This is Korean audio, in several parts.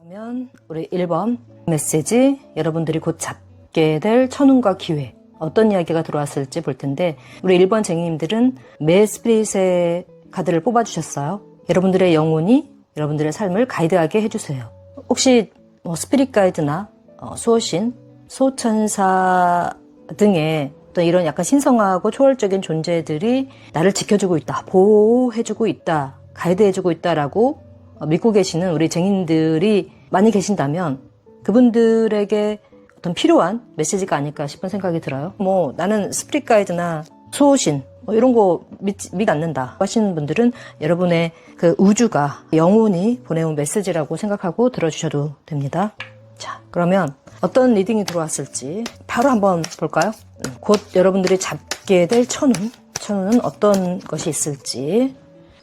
그러면 우리 1번 메시지, 여러분들이 곧 잡게 될 천운과 기회, 어떤 이야기가 들어왔을지 볼 텐데, 우리 1번 쟁이님들은 매 스피릿의 카드를 뽑아주셨어요. 여러분들의 영혼이 여러분들의 삶을 가이드하게 해주세요. 혹시 스피릿 가이드나 수호신, 소천사 등의 어떤 이런 약간 신성하고 초월적인 존재들이 나를 지켜주고 있다, 보호해주고 있다, 가이드해주고 있다라고 믿고 계시는 우리 쟁인들이 많이 계신다면 그분들에게 어떤 필요한 메시지가 아닐까 싶은 생각이 들어요. 나는 스피릿 가이드나 수호신 이런 거 믿지 않는다 하시는 분들은 여러분의 그 우주가, 영혼이 보내온 메시지라고 생각하고 들어주셔도 됩니다. 자, 그러면 어떤 리딩이 들어왔을지 바로 한번 볼까요? 곧 여러분들이 잡게 될 천운은 어떤 것이 있을지,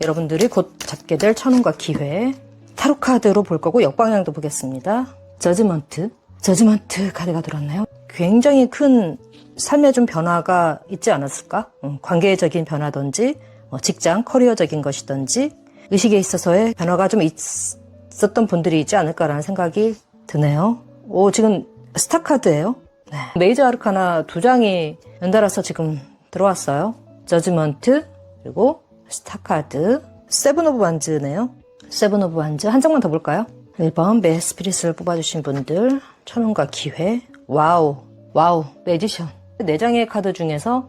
여러분들이 곧 잡게 될 천운과 기회, 타로 카드로 볼 거고 역방향도 보겠습니다. 저지먼트 카드가 들어왔나요? 굉장히 큰 삶의 좀 변화가 있지 않았을까? 관계적인 변화든지 직장, 커리어적인 것이든지 의식에 있어서의 변화가 좀 있었던 분들이 있지 않을까라는 생각이 드네요. 지금 스타 카드예요. 네. 메이저 아르카나 2장이 연달아서 지금 들어왔어요. 저지먼트, 그리고 스타 카드, 세븐 오브 완즈네요. 세븐 오브 완즈 한 장만 더 볼까요? 1번 매 스피릿을 뽑아주신 분들, 천운과 기회. 와우, 매지션. 4장의 카드 중에서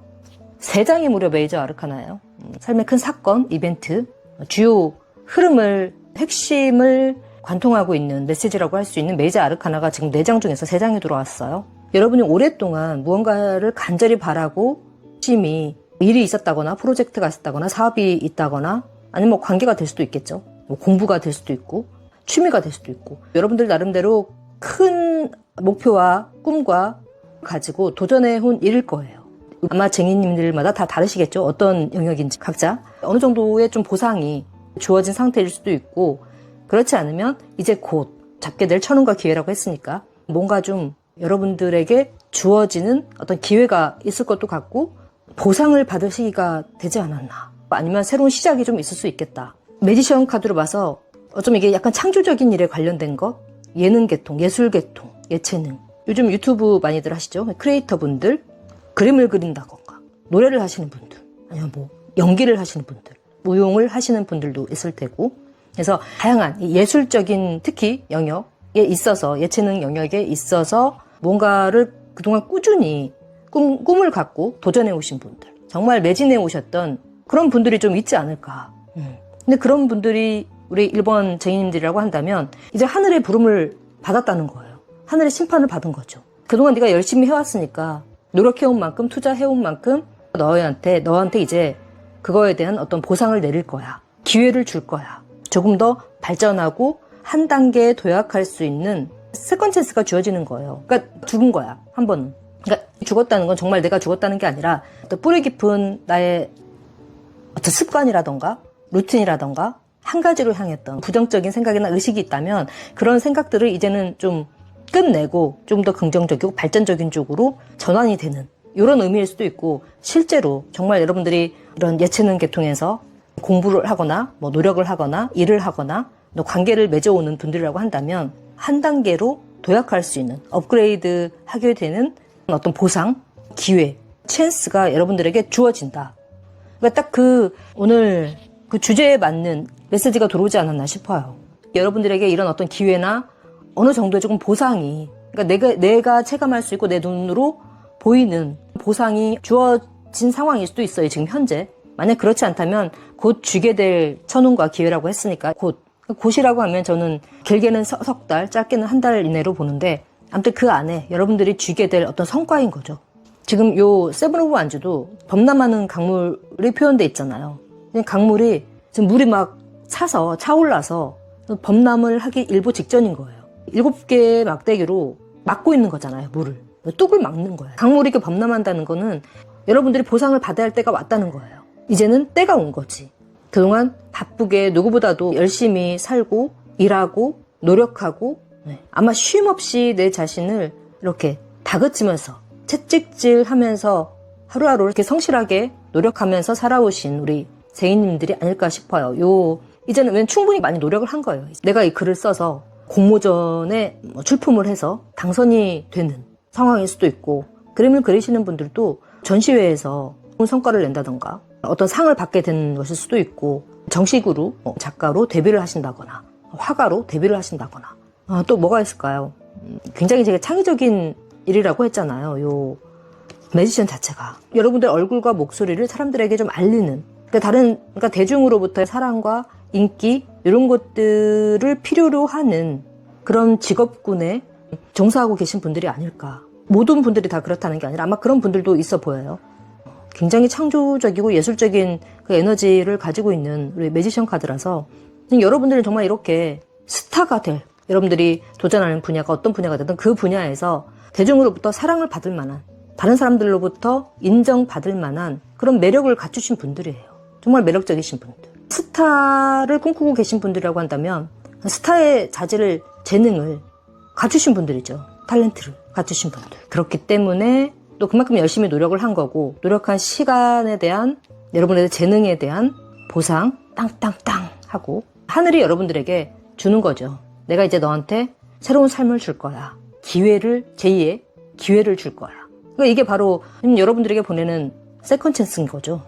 3장이 무려 메이저 아르카나예요. 삶의 큰 사건, 이벤트, 주요 흐름을, 핵심을 관통하고 있는 메시지라고 할 수 있는 메이저 아르카나가 지금 4장 중에서 3장이 들어왔어요. 여러분이 오랫동안 무언가를 간절히 바라고 열심히 일이 있었다거나 프로젝트가 있었다거나 사업이 있다거나 아니면 관계가 될 수도 있겠죠. 공부가 될 수도 있고 취미가 될 수도 있고, 여러분들 나름대로 큰 목표와 꿈과 가지고 도전해온 일일 거예요. 아마 쟁이님들마다 다 다르시겠죠. 어떤 영역인지 각자 어느 정도의 좀 보상이 주어진 상태일 수도 있고, 그렇지 않으면 이제 곧 잡게 될 천운과 기회라고 했으니까 뭔가 좀 여러분들에게 주어지는 어떤 기회가 있을 것도 같고 보상을 받을 시기가 되지 않았나, 아니면 새로운 시작이 좀 있을 수 있겠다. 매지션 카드로 봐서 어쩜 이게 약간 창조적인 일에 관련된 것, 예능 계통, 예술 계통, 예체능, 요즘 유튜브 많이들 하시죠. 크리에이터 분들, 그림을 그린다던가 노래를 하시는 분들, 아니면 연기를 하시는 분들, 무용을 하시는 분들도 있을 테고, 그래서 다양한 예술적인 특히 영역에 있어서, 예체능 영역에 있어서 뭔가를 그동안 꾸준히 꿈을 갖고 도전해 오신 분들, 정말 매진해 오셨던 그런 분들이 좀 있지 않을까. 근데 그런 분들이 우리 1번 쟁이님들이라고 한다면 이제 하늘의 부름을 받았다는 거예요. 하늘의 심판을 받은 거죠. 그동안 네가 열심히 해왔으니까, 노력해온 만큼, 투자해온 만큼 너한테 이제 그거에 대한 어떤 보상을 내릴 거야. 기회를 줄 거야. 조금 더 발전하고 한 단계에 도약할 수 있는 세컨 찬스가 주어지는 거예요. 그러니까 죽은 거야, 한 번은. 그러니까 죽었다는 건 정말 내가 죽었다는 게 아니라 어떤 뿌리 깊은 나의 어떤 습관이라던가 루틴이라던가 한 가지로 향했던 부정적인 생각이나 의식이 있다면 그런 생각들을 이제는 좀 끝내고 좀 더 긍정적이고 발전적인 쪽으로 전환이 되는 이런 의미일 수도 있고, 실제로 정말 여러분들이 이런 예체능 계통에서 공부를 하거나 노력을 하거나 일을 하거나 관계를 맺어오는 분들이라고 한다면 한 단계로 도약할 수 있는, 업그레이드 하게 되는 어떤 보상, 기회, 찬스가 여러분들에게 주어진다. 그러니까 딱 오늘 그 주제에 맞는 메시지가 들어오지 않았나 싶어요. 여러분들에게 이런 어떤 기회나 어느 정도의 조금 보상이, 그러니까 내가 체감할 수 있고 내 눈으로 보이는 보상이 주어진 상황일 수도 있어요, 지금 현재. 만약 그렇지 않다면 곧 주게 될 천운과 기회라고 했으니까 곧이라고 하면 저는 길게는 석 달, 짧게는 한 달 이내로 보는데, 아무튼 그 안에 여러분들이 주게 될 어떤 성과인 거죠. 지금 요 세븐 오브 완즈도 범람하는 강물이 표현돼 있잖아요. 강물이 지금 물이 막 차올라서 범람을 하기 일보 직전인 거예요. 7개의 막대기로 막고 있는 거잖아요, 물을. 뚝을 막는 거예요. 강물이 이렇게 범람한다는 거는 여러분들이 보상을 받아야 할 때가 왔다는 거예요. 이제는 때가 온 거지. 그동안 바쁘게 누구보다도 열심히 살고 일하고 노력하고, 아마 쉼 없이 내 자신을 이렇게 다그치면서 채찍질하면서 하루하루 이렇게 성실하게 노력하면서 살아오신 우리 쟁이님들이 아닐까 싶어요. 이제는 왜 충분히 많이 노력을 한 거예요. 내가 이 글을 써서 공모전에 출품을 해서 당선이 되는 상황일 수도 있고, 그림을 그리시는 분들도 전시회에서 좋은 성과를 낸다던가 어떤 상을 받게 된 것일 수도 있고, 정식으로 작가로 데뷔를 하신다거나 화가로 데뷔를 하신다거나, 또 뭐가 있을까요? 굉장히 되게 창의적인 일이라고 했잖아요. 요 매지션 자체가 여러분들 얼굴과 목소리를 사람들에게 좀 알리는, 그러니까 대중으로부터의 사랑과 인기 이런 것들을 필요로 하는 그런 직업군에 종사하고 계신 분들이 아닐까. 모든 분들이 다 그렇다는 게 아니라 아마 그런 분들도 있어 보여요. 굉장히 창조적이고 예술적인 그 에너지를 가지고 있는 우리 매지션 카드라서, 여러분들은 정말 이렇게 스타가 될, 여러분들이 도전하는 분야가 어떤 분야가 되든 그 분야에서 대중으로부터 사랑을 받을 만한, 다른 사람들로부터 인정받을 만한 그런 매력을 갖추신 분들이에요. 정말 매력적이신 분들. 스타를 꿈꾸고 계신 분들이라고 한다면 스타의 자질을, 재능을 갖추신 분들이죠. 탤런트를 갖추신 분들. 그렇기 때문에 또 그만큼 열심히 노력을 한 거고, 노력한 시간에 대한, 여러분의 재능에 대한 보상 땅땅땅 하고 하늘이 여러분들에게 주는 거죠. 내가 이제 너한테 새로운 삶을 줄 거야. 기회를, 제2의 기회를 줄 거야. 그러니까 이게 바로 여러분들에게 보내는 세컨 찬스인 거죠.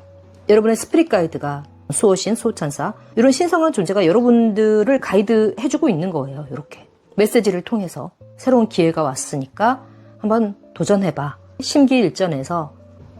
여러분의 스피릿 가이드가, 수호신, 수호천사, 이런 신성한 존재가 여러분들을 가이드 해주고 있는 거예요. 이렇게 메시지를 통해서 새로운 기회가 왔으니까 한번 도전해봐. 심기일전에서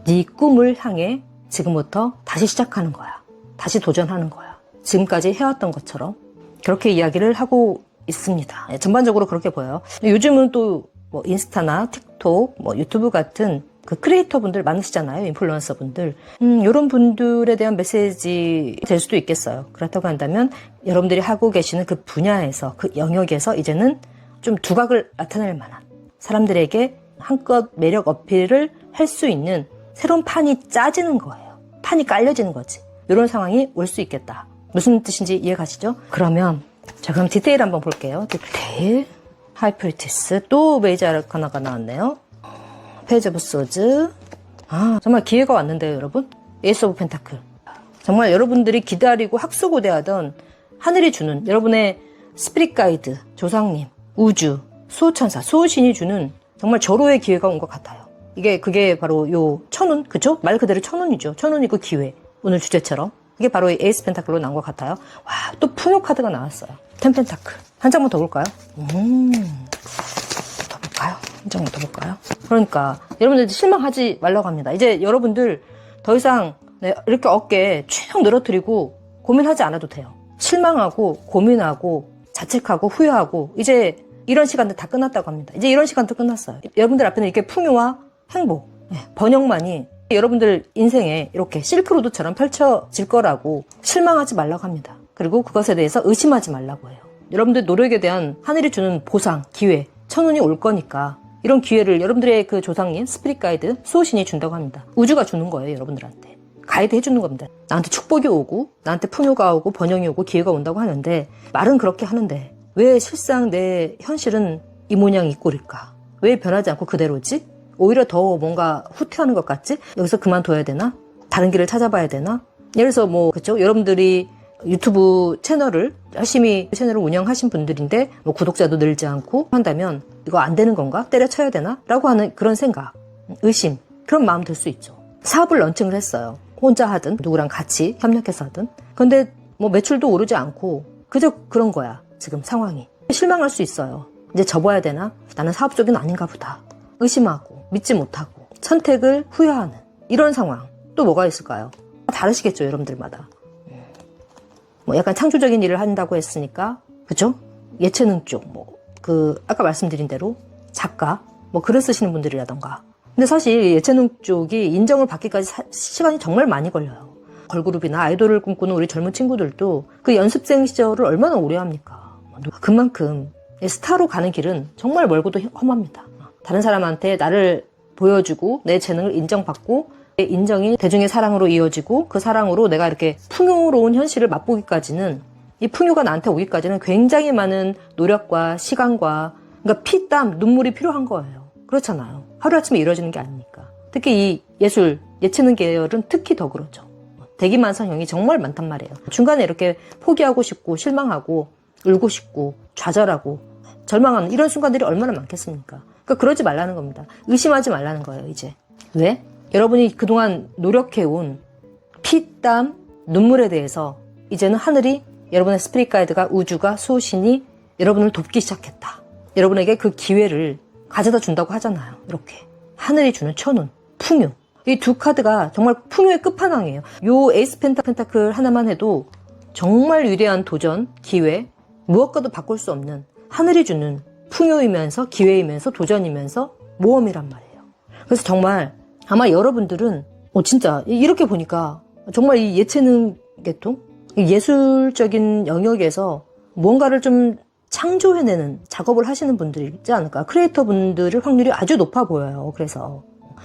네 꿈을 향해 지금부터 다시 시작하는 거야. 다시 도전하는 거야. 지금까지 해왔던 것처럼. 그렇게 이야기를 하고 있습니다. 전반적으로 그렇게 보여요. 요즘은 또 뭐 인스타나 틱톡, 뭐 유튜브 같은 그 크리에이터 분들 많으시잖아요. 인플루언서 분들. 이런 분들에 대한 메시지 될 수도 있겠어요. 그렇다고 한다면 여러분들이 하고 계시는 그 분야에서, 그 영역에서 이제는 좀 두각을 나타낼 만한, 사람들에게 한껏 매력 어필을 할 수 있는 새로운 판이 짜지는 거예요. 판이 깔려지는 거지. 이런 상황이 올 수 있겠다. 무슨 뜻인지 이해 가시죠? 그러면 자, 그럼 디테일 한번 볼게요. 디테일. 하이프리티스. 또 메이저 아르카나가 나왔네요. 페이지 오브 소즈. 정말 기회가 왔는데요, 여러분. 에이스 오브 펜타클. 정말 여러분들이 기다리고 학수고대하던 하늘이 주는, 여러분의 스피릿 가이드, 조상님, 우주, 수호천사, 수호신이 주는 정말 절호의 기회가 온 것 같아요. 그게 바로 요 천운, 그죠? 말 그대로 천운이죠. 천운이고 기회. 오늘 주제처럼. 이게 바로 에이스 펜타클로 나온 것 같아요. 와, 또 풍요 카드가 나왔어요. 텐 펜타클. 한 장만 더 볼까요? 더 볼까요? 한 장만 더 볼까요? 그러니까 여러분들 실망하지 말라고 합니다. 이제 여러분들 더 이상 이렇게 어깨 쭉 늘어뜨리고 고민하지 않아도 돼요. 실망하고 고민하고 자책하고 후회하고 이제 이런 시간들 다 끝났다고 합니다. 이제 이런 시간도 끝났어요. 여러분들 앞에는 이렇게 풍요와 행복, 번영만이 여러분들 인생에 이렇게 실크로드처럼 펼쳐질 거라고 실망하지 말라고 합니다. 그리고 그것에 대해서 의심하지 말라고 해요. 여러분들 노력에 대한 하늘이 주는 보상, 기회, 천운이 올 거니까 이런 기회를 여러분들의 그 조상님, 스피릿 가이드, 수호신이 준다고 합니다. 우주가 주는 거예요, 여러분들한테. 가이드 해주는 겁니다. 나한테 축복이 오고, 나한테 풍요가 오고, 번영이 오고, 기회가 온다고 하는데, 말은 그렇게 하는데, 왜 실상 내 현실은 이 모양이 이 꼴일까? 왜 변하지 않고 그대로지? 오히려 더 뭔가 후퇴하는 것 같지? 여기서 그만둬야 되나? 다른 길을 찾아봐야 되나? 예를 들어서 그쵸? 여러분들이 유튜브 채널을 열심히 채널을 운영하신 분들인데 구독자도 늘지 않고 한다면 이거 안 되는 건가? 때려쳐야 되나? 라고 하는 그런 생각, 의심, 그런 마음 들 수 있죠. 사업을 런칭을 했어요. 혼자 하든 누구랑 같이 협력해서 하든. 근데 매출도 오르지 않고 그저 그런 거야. 지금 상황이. 실망할 수 있어요. 이제 접어야 되나? 나는 사업 쪽은 아닌가 보다. 의심하고 믿지 못하고 선택을 후회하는 이런 상황. 또 뭐가 있을까요? 다르시겠죠, 여러분들마다. 약간 창조적인 일을 한다고 했으니까, 그죠? 예체능 쪽, 아까 말씀드린 대로 작가, 글 쓰시는 분들이라던가. 근데 사실 예체능 쪽이 인정을 받기까지 시간이 정말 많이 걸려요. 걸그룹이나 아이돌을 꿈꾸는 우리 젊은 친구들도 그 연습생 시절을 얼마나 오래 합니까? 그만큼 스타로 가는 길은 정말 멀고도 험합니다. 다른 사람한테 나를 보여주고 내 재능을 인정받고 내 인정이 대중의 사랑으로 이어지고 그 사랑으로 내가 이렇게 풍요로운 현실을 맛보기까지는, 이 풍요가 나한테 오기까지는 굉장히 많은 노력과 시간과, 그러니까 피, 땀, 눈물이 필요한 거예요. 그렇잖아요. 하루아침에 이루어지는 게 아니니까. 특히 이 예술, 예체능 계열은 특히 더 그렇죠. 대기만성형이 정말 많단 말이에요. 중간에 이렇게 포기하고 싶고 실망하고 울고 싶고 좌절하고 절망하는 이런 순간들이 얼마나 많겠습니까? 그러니까 그러지 말라는 겁니다. 의심하지 말라는 거예요, 이제. 왜? 여러분이 그동안 노력해온 피, 땀, 눈물에 대해서 이제는 하늘이, 여러분의 스피릿 가이드가, 우주가, 수호신이 여러분을 돕기 시작했다. 여러분에게 그 기회를 가져다 준다고 하잖아요. 이렇게. 하늘이 주는 천운, 풍요. 이 두 카드가 정말 풍요의 끝판왕이에요. 요 에이스 펜타클 하나만 해도 정말 위대한 도전, 기회, 무엇과도 바꿀 수 없는 하늘이 주는 풍요이면서 기회이면서 도전이면서 모험이란 말이에요. 그래서 정말 아마 여러분들은 진짜 이렇게 보니까 정말 이 예체능 계통, 예술적인 영역에서 무언가를 좀 창조해내는 작업을 하시는 분들이 있지 않을까. 크리에이터 분들의 확률이 아주 높아 보여요. 그래서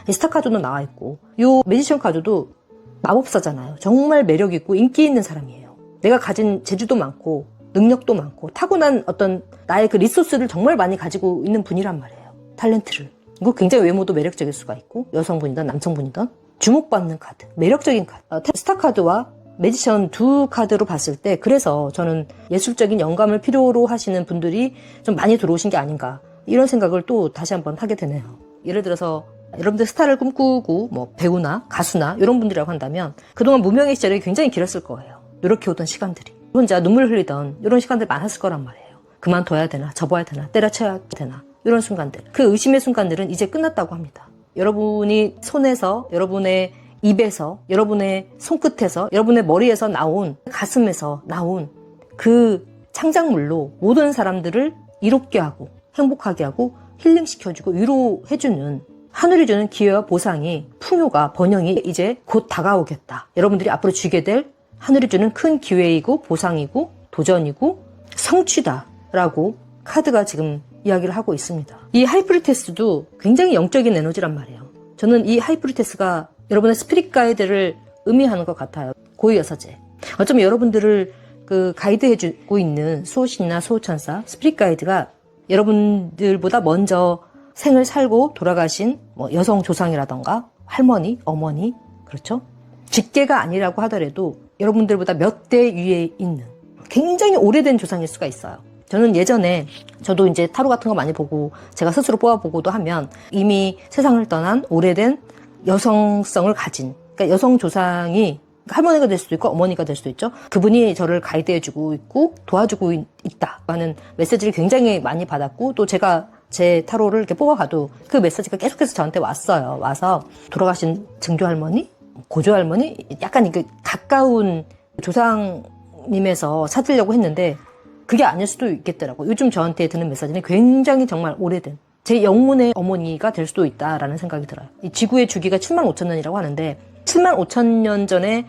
스타 카드도 나와 있고, 요 매지션 카드도 마법사잖아요. 정말 매력 있고 인기 있는 사람이에요. 내가 가진 재주도 많고 능력도 많고 타고난 어떤 나의 그 리소스를 정말 많이 가지고 있는 분이란 말이에요. 탤런트를. 이거 굉장히 외모도 매력적일 수가 있고, 여성분이든 남성분이든 주목받는 카드, 매력적인 카드. 스타 카드와 매지션 두 카드로 봤을 때, 그래서 저는 예술적인 영감을 필요로 하시는 분들이 좀 많이 들어오신 게 아닌가, 이런 생각을 또 다시 한번 하게 되네요. 예를 들어서 여러분들 스타를 꿈꾸고 뭐 배우나 가수나 이런 분들이라고 한다면 그동안 무명의 시절이 굉장히 길었을 거예요. 노력해오던 시간들이, 혼자 눈물 흘리던 이런 시간들이 많았을 거란 말이에요. 그만둬야 되나, 접어야 되나, 때려쳐야 되나, 이런 순간들. 그 의심의 순간들은 이제 끝났다고 합니다. 여러분이 손에서, 여러분의 입에서, 여러분의 손끝에서, 여러분의 머리에서 나온, 가슴에서 나온 그 창작물로 모든 사람들을 이롭게 하고 행복하게 하고 힐링시켜주고 위로해주는, 하늘이 주는 기회와 보상이, 풍요가, 번영이 이제 곧 다가오겠다. 여러분들이 앞으로 주게 될 하늘이 주는 큰 기회이고 보상이고 도전이고 성취다라고 카드가 지금 이야기를 하고 있습니다. 이 하이프리테스도 굉장히 영적인 에너지란 말이에요. 저는 이 하이프리테스가 여러분의 스피릿 가이드를 의미하는 것 같아요. 고유여사제. 어쩌면 여러분들을 그 가이드해주고 있는 수호신이나 수호천사, 스피릿 가이드가 여러분들보다 먼저 생을 살고 돌아가신 뭐 여성 조상이라던가 할머니, 어머니, 그렇죠? 직계가 아니라고 하더라도 여러분들보다 몇 대 위에 있는 굉장히 오래된 조상일 수가 있어요. 저는 예전에, 저도 이제 타로 같은 거 많이 보고 제가 스스로 뽑아보고도 하면 이미 세상을 떠난 오래된 여성성을 가진, 그러니까 여성 조상이 할머니가 될 수도 있고 어머니가 될 수도 있죠. 그분이 저를 가이드해주고 있고 도와주고 있다 하는 메시지를 굉장히 많이 받았고, 또 제가 제 타로를 이렇게 뽑아가도 그 메시지가 계속해서 저한테 왔어요. 와서 돌아가신 증조할머니, 고조할머니, 약간 이게 가까운 조상님에서 찾으려고 했는데 그게 아닐 수도 있겠더라고. 요즘 저한테 드는 메시지는 굉장히 정말 오래된 제 영혼의 어머니가 될 수도 있다라는 생각이 들어요. 이 지구의 주기가 75,000년이라고 하는데 75,000년 전에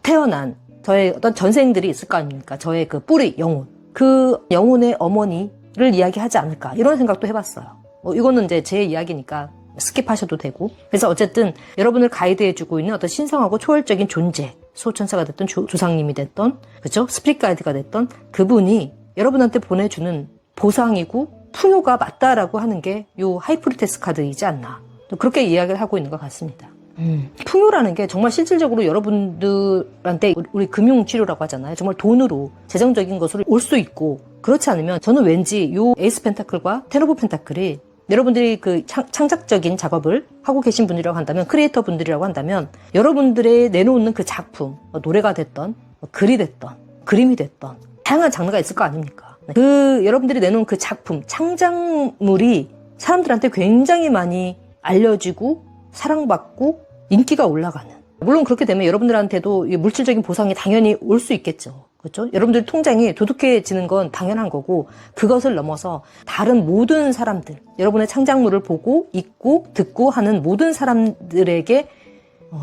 태어난 저의 어떤 전생들이 있을 거 아닙니까? 저의 그 뿌리, 영혼. 그 영혼의 어머니를 이야기하지 않을까, 이런 생각도 해봤어요. 이거는 이제 제 이야기니까 스킵하셔도 되고. 그래서 어쨌든 여러분을 가이드해주고 있는 어떤 신성하고 초월적인 존재, 수호천사가 됐던 조상님이 됐던, 그죠? 스피릿 가이드가 됐던 그분이 여러분한테 보내주는 보상이고 풍요가 맞다라고 하는 게 요 하이프리테스 카드이지 않나, 그렇게 이야기를 하고 있는 것 같습니다. 풍요라는 게 정말 실질적으로 여러분들한테, 우리 금융치료라고 하잖아요. 정말 돈으로, 재정적인 것으로 올 수 있고, 그렇지 않으면 저는 왠지 요 에이스 펜타클과 텐 오브 펜타클이 여러분들이 그 창작적인 작업을 하고 계신 분이라고 한다면, 크리에이터 분들이라고 한다면, 여러분들의 내놓는 그 작품, 노래가 됐던, 글이 됐던, 그림이 됐던, 다양한 장르가 있을 거 아닙니까? 그 여러분들이 내놓은 그 작품, 창작물이 사람들한테 굉장히 많이 알려지고 사랑받고 인기가 올라가는, 물론 그렇게 되면 여러분들한테도 물질적인 보상이 당연히 올 수 있겠죠. 그렇죠? 여러분들 통장이 두둑해지는 건 당연한 거고, 그것을 넘어서 다른 모든 사람들, 여러분의 창작물을 보고 읽고 듣고 하는 모든 사람들에게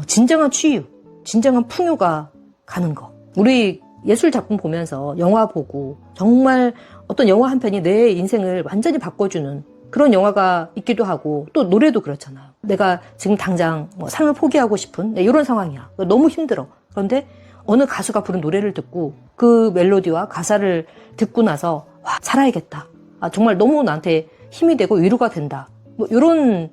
진정한 치유, 진정한 풍요가 가는 거. 우리 예술 작품 보면서 영화 보고 정말 어떤 영화 한 편이 내 인생을 완전히 바꿔주는 그런 영화가 있기도 하고, 또 노래도 그렇잖아요. 내가 지금 당장 삶을 포기하고 싶은 이런 상황이야. 너무 힘들어. 그런데 어느 가수가 부른 노래를 듣고 그 멜로디와 가사를 듣고 나서 와, 살아야겠다. 정말 너무 나한테 힘이 되고 위로가 된다. 이런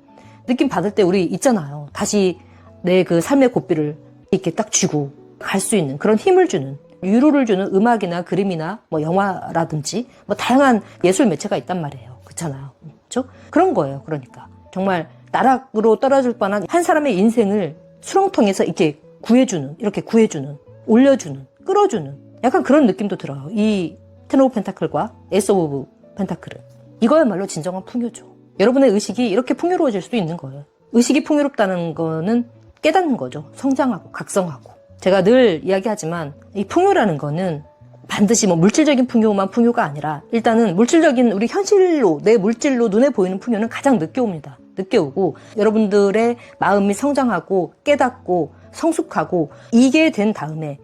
느낌 받을 때 우리 있잖아요. 다시 내 그 삶의 고삐를 이렇게 딱 쥐고 갈 수 있는 그런 힘을 주는 위로를 주는 음악이나 그림이나 뭐 영화라든지 뭐 다양한 예술 매체가 있단 말이에요. 그렇잖아요. 그렇죠? 그런 거예요. 그러니까 정말 나락으로 떨어질 뻔한 한 사람의 인생을 수렁텅에서 이렇게 구해주는, 올려주는, 끌어주는 약간 그런 느낌도 들어요. 이 텐 오브 펜타클과 에이스 오브 펜타클은 이거야말로 진정한 풍요죠. 여러분의 의식이 이렇게 풍요로워질 수도 있는 거예요. 의식이 풍요롭다는 거는 깨닫는 거죠. 성장하고 각성하고. 제가 늘 이야기하지만 이 풍요라는 거는 반드시 뭐 물질적인 풍요만 풍요가 아니라 일단은 물질적인 우리 현실로 내 물질로 눈에 보이는 풍요는 가장 늦게 옵니다. 늦게 오고 여러분들의 마음이 성장하고 깨닫고 성숙하고 이게 된 다음에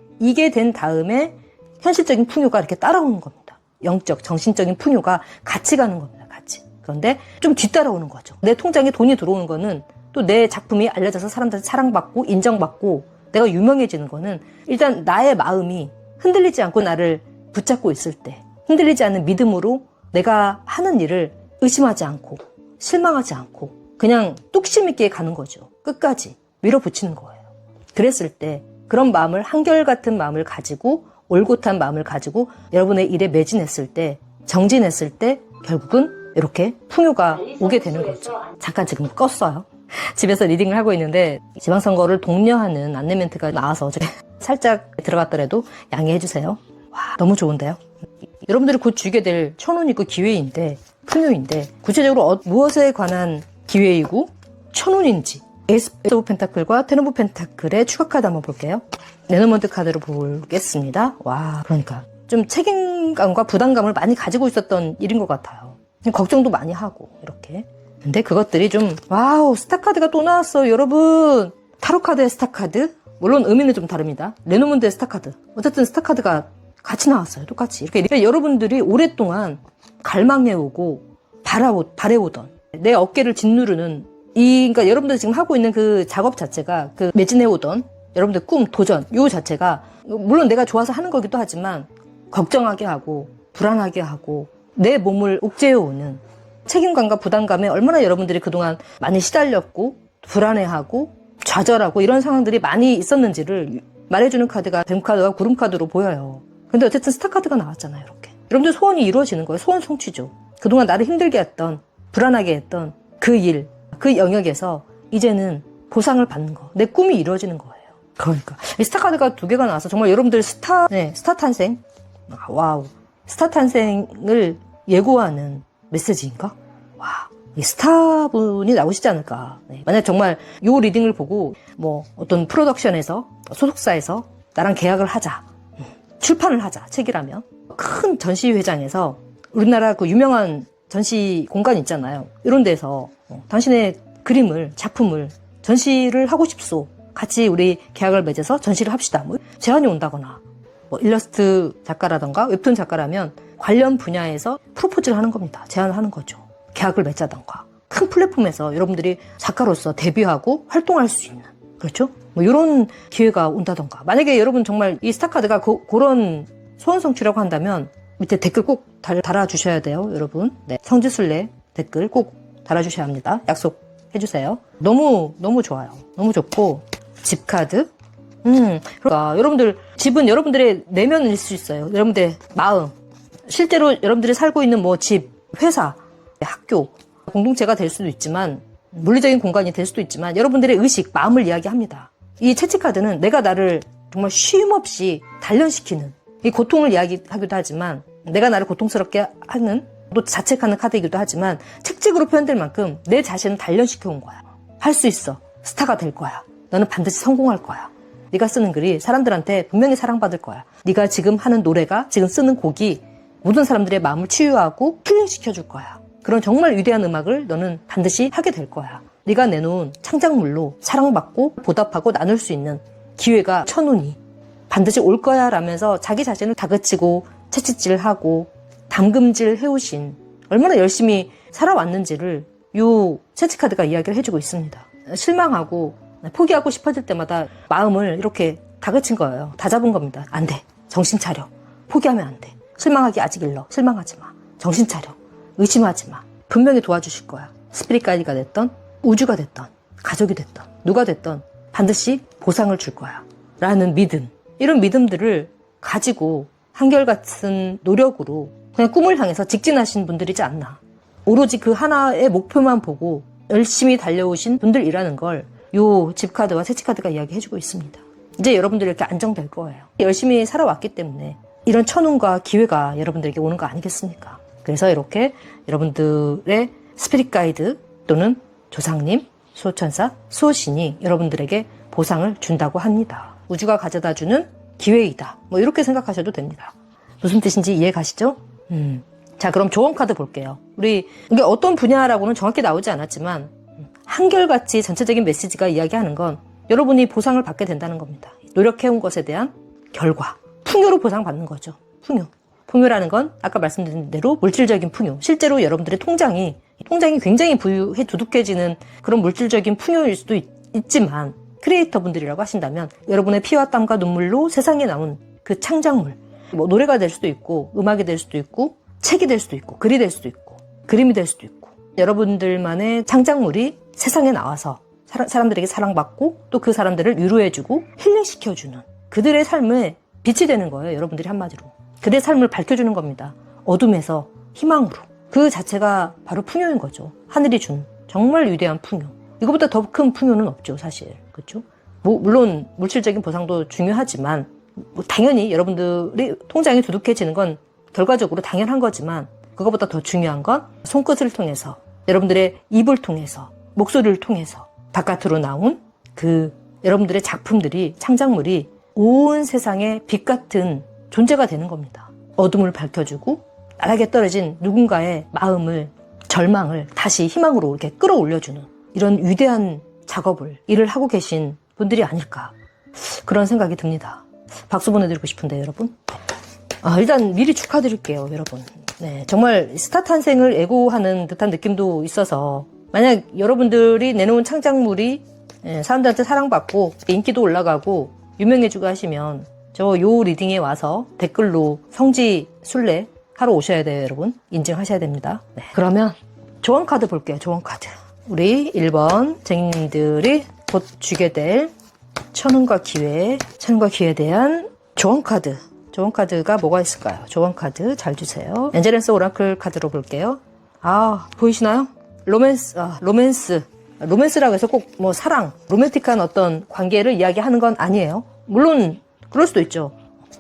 현실적인 풍요가 이렇게 따라오는 겁니다. 영적, 정신적인 풍요가 같이 가는 겁니다. 같이. 그런데 좀 뒤따라오는 거죠. 내 통장에 돈이 들어오는 거는 또 내 작품이 알려져서 사람들한테 사랑받고 인정받고 내가 유명해지는 거는 일단 나의 마음이 흔들리지 않고 나를 붙잡고 있을 때 흔들리지 않는 믿음으로 내가 하는 일을 의심하지 않고 실망하지 않고 그냥 뚝심 있게 가는 거죠. 끝까지 밀어붙이는 거예요. 그랬을 때 그런 마음을 한결같은 마음을 가지고 올곧한 마음을 가지고 여러분의 일에 매진했을 때 정진했을 때 결국은 이렇게 풍요가 오게 되는 거죠. 잠깐 지금 껐어요. 집에서 리딩을 하고 있는데 지방선거를 독려하는 안내 멘트가 나와서 살짝 들어갔더라도 양해해 주세요. 와, 너무 좋은데요? 여러분들이 곧 주게 될 천운이 그 기회인데 풍요인데 구체적으로 무엇에 관한 기회이고 천운인지 에이스 오브 펜타클과 텐 오브 펜타클의 추가 카드 한번 볼게요. 레노먼트 카드로 보겠습니다. 와, 그러니까 좀 책임감과 부담감을 많이 가지고 있었던 일인 것 같아요. 걱정도 많이 하고 이렇게. 근데 그것들이 좀 와우, 스타카드가 또 나왔어요. 여러분, 타로카드의 스타카드 물론 의미는 좀 다릅니다. 레노먼트의 스타카드 어쨌든 스타카드가 같이 나왔어요. 똑같이 이렇게 여러분들이 오랫동안 갈망해오고 바래오던 내 어깨를 짓누르는 그러니까 여러분들 지금 하고 있는 그 작업 자체가 그 매진해오던 여러분들 꿈, 도전 요 자체가 물론 내가 좋아서 하는 거기도 하지만 걱정하게 하고 불안하게 하고 내 몸을 옥죄어오는 책임감과 부담감에 얼마나 여러분들이 그동안 많이 시달렸고 불안해하고 좌절하고 이런 상황들이 많이 있었는지를 말해주는 카드가 뱀카드와 구름카드로 보여요. 근데 어쨌든 스타카드가 나왔잖아요. 이렇게 여러분들 소원이 이루어지는 거예요. 소원 성취죠. 그동안 나를 힘들게 했던 불안하게 했던 그 일, 그 영역에서 이제는 보상을 받는 거, 내 꿈이 이루어지는 거예요. 그러니까 이 스타카드가 2개가 나와서 정말 여러분들 스타 탄생, 와우, 스타 탄생을 예고하는 메시지인가? 와, 이 스타분이 나오시지 않을까. 네. 만약 정말 이 리딩을 보고 뭐 어떤 프로덕션에서 소속사에서 나랑 계약을 하자, 출판을 하자, 책이라면 큰 전시회장에서 우리나라 그 유명한 전시 공간 있잖아요. 이런 데서 당신의 그림을, 작품을 전시를 하고 싶소. 같이 우리 계약을 맺어서 전시를 합시다. 뭐 제안이 온다거나 뭐 일러스트 작가라던가 웹툰 작가라면 관련 분야에서 프로포즈를 하는 겁니다. 제안을 하는 거죠. 계약을 맺자던가 큰 플랫폼에서 여러분들이 작가로서 데뷔하고 활동할 수 있는 그렇죠? 뭐 이런 기회가 온다던가 만약에 여러분 정말 이 스타카드가 그런 소원 성취라고 한다면 밑에 댓글 꼭 달아주셔야 돼요. 여러분 네, 성지순례 댓글 꼭 달아주셔야 합니다. 약속해주세요. 너무 좋아요. 너무 좋고 집카드 그러니까 여러분들 집은 여러분들의 내면일 수 있어요. 여러분들의 마음 실제로 여러분들이 살고 있는 뭐 집, 회사, 학교, 공동체가 될 수도 있지만 물리적인 공간이 될 수도 있지만 여러분들의 의식, 마음을 이야기합니다. 이 채찍카드는 내가 나를 정말 쉼없이 단련시키는 이 고통을 이야기하기도 하지만 내가 나를 고통스럽게 하는 또 자책하는 카드이기도 하지만 책찍으로 표현될 만큼 내 자신을 단련시켜 온 거야. 할 수 있어. 스타가 될 거야. 너는 반드시 성공할 거야. 네가 쓰는 글이 사람들한테 분명히 사랑받을 거야. 네가 지금 하는 노래가 지금 쓰는 곡이 모든 사람들의 마음을 치유하고 힐링시켜줄 거야. 그런 정말 위대한 음악을 너는 반드시 하게 될 거야. 네가 내놓은 창작물로 사랑받고 보답하고 나눌 수 있는 기회가 천운이 반드시 올 거야 라면서 자기 자신을 다그치고 채찍질하고 담금질 해오신 얼마나 열심히 살아왔는지를 요 채찍카드가 이야기를 해주고 있습니다. 실망하고 포기하고 싶어질 때마다 마음을 이렇게 다그친 거예요. 다 잡은 겁니다. 안 돼. 정신 차려. 포기하면 안 돼. 실망하기 아직 일러. 실망하지 마. 정신 차려. 의심하지 마. 분명히 도와주실 거야. 스피릿 가이드가 됐던 우주가 됐던 가족이 됐던 누가 됐던 반드시 보상을 줄 거야. 라는 믿음. 이런 믿음들을 가지고 한결같은 노력으로 그냥 꿈을 향해서 직진하신 분들이지 않나. 오로지 그 하나의 목표만 보고 열심히 달려오신 분들이라는 걸 요 집카드와 새치카드가 이야기해주고 있습니다. 이제 여러분들이 이렇게 안정될 거예요. 열심히 살아왔기 때문에 이런 천운과 기회가 여러분들에게 오는 거 아니겠습니까? 그래서 이렇게 여러분들의 스피릿 가이드 또는 조상님, 수호천사, 수호신이 여러분들에게 보상을 준다고 합니다. 우주가 가져다주는 기회이다. 뭐 이렇게 생각하셔도 됩니다. 무슨 뜻인지 이해 가시죠? 자, 그럼 조언 카드 볼게요. 우리 이게 어떤 분야라고는 정확히 나오지 않았지만 한결같이 전체적인 메시지가 이야기하는 건 여러분이 보상을 받게 된다는 겁니다. 노력해온 것에 대한 결과, 풍요로 보상받는 거죠. 풍요. 풍요라는 건 아까 말씀드린 대로 물질적인 풍요. 실제로 여러분들의 통장이 굉장히 부유해 두둑해지는 그런 물질적인 풍요일 수도 있지만 크리에이터 분들이라고 하신다면 여러분의 피와 땀과 눈물로 세상에 나온 그 창작물, 뭐 노래가 될 수도 있고 음악이 될 수도 있고 책이 될 수도 있고 글이 될 수도 있고 그림이 될 수도 있고 여러분들만의 창작물이 세상에 나와서 사람들에게 사랑받고 또 그 사람들을 위로해주고 힐링시켜주는 그들의 삶에 빛이 되는 거예요. 여러분들이 한마디로. 그들의 삶을 밝혀주는 겁니다. 어둠에서 희망으로. 그 자체가 바로 풍요인 거죠. 하늘이 준 정말 위대한 풍요. 이거보다 더 큰 풍요는 없죠, 사실. 그렇죠? 물론 물질적인 보상도 중요하지만 당연히 여러분들이 통장이 두둑해지는 건 결과적으로 당연한 거지만 그거보다 더 중요한 건 손끝을 통해서 여러분들의 입을 통해서 목소리를 통해서 바깥으로 나온 그 여러분들의 작품들이 창작물이 온 세상에 빛 같은 존재가 되는 겁니다. 어둠을 밝혀주고 나락에 떨어진 누군가의 마음을 절망을 다시 희망으로 이렇게 끌어올려주는 이런 위대한 작업을 일을 하고 계신 분들이 아닐까 그런 생각이 듭니다. 박수 보내드리고 싶은데 여러분 일단 미리 축하드릴게요 여러분. 네, 정말 스타 탄생을 애고하는 듯한 느낌도 있어서 만약 여러분들이 내놓은 창작물이 사람들한테 사랑받고 인기도 올라가고 유명해지고 하시면 요 리딩에 와서 댓글로 성지 순례 하러 오셔야 돼요 여러분. 인증하셔야 됩니다. 네, 그러면 조언 카드 볼게요. 조언 카드. 우리 1번 쟁이님들이 곧 주게 될 천운과 기회에 대한 조언 카드. 조언 카드가 뭐가 있을까요? 조언 카드 잘 주세요. 엔젤앤스 오라클 카드로 볼게요. 보이시나요? 로맨스라고 해서 꼭 뭐 사랑, 로맨틱한 어떤 관계를 이야기하는 건 아니에요. 물론 그럴 수도 있죠.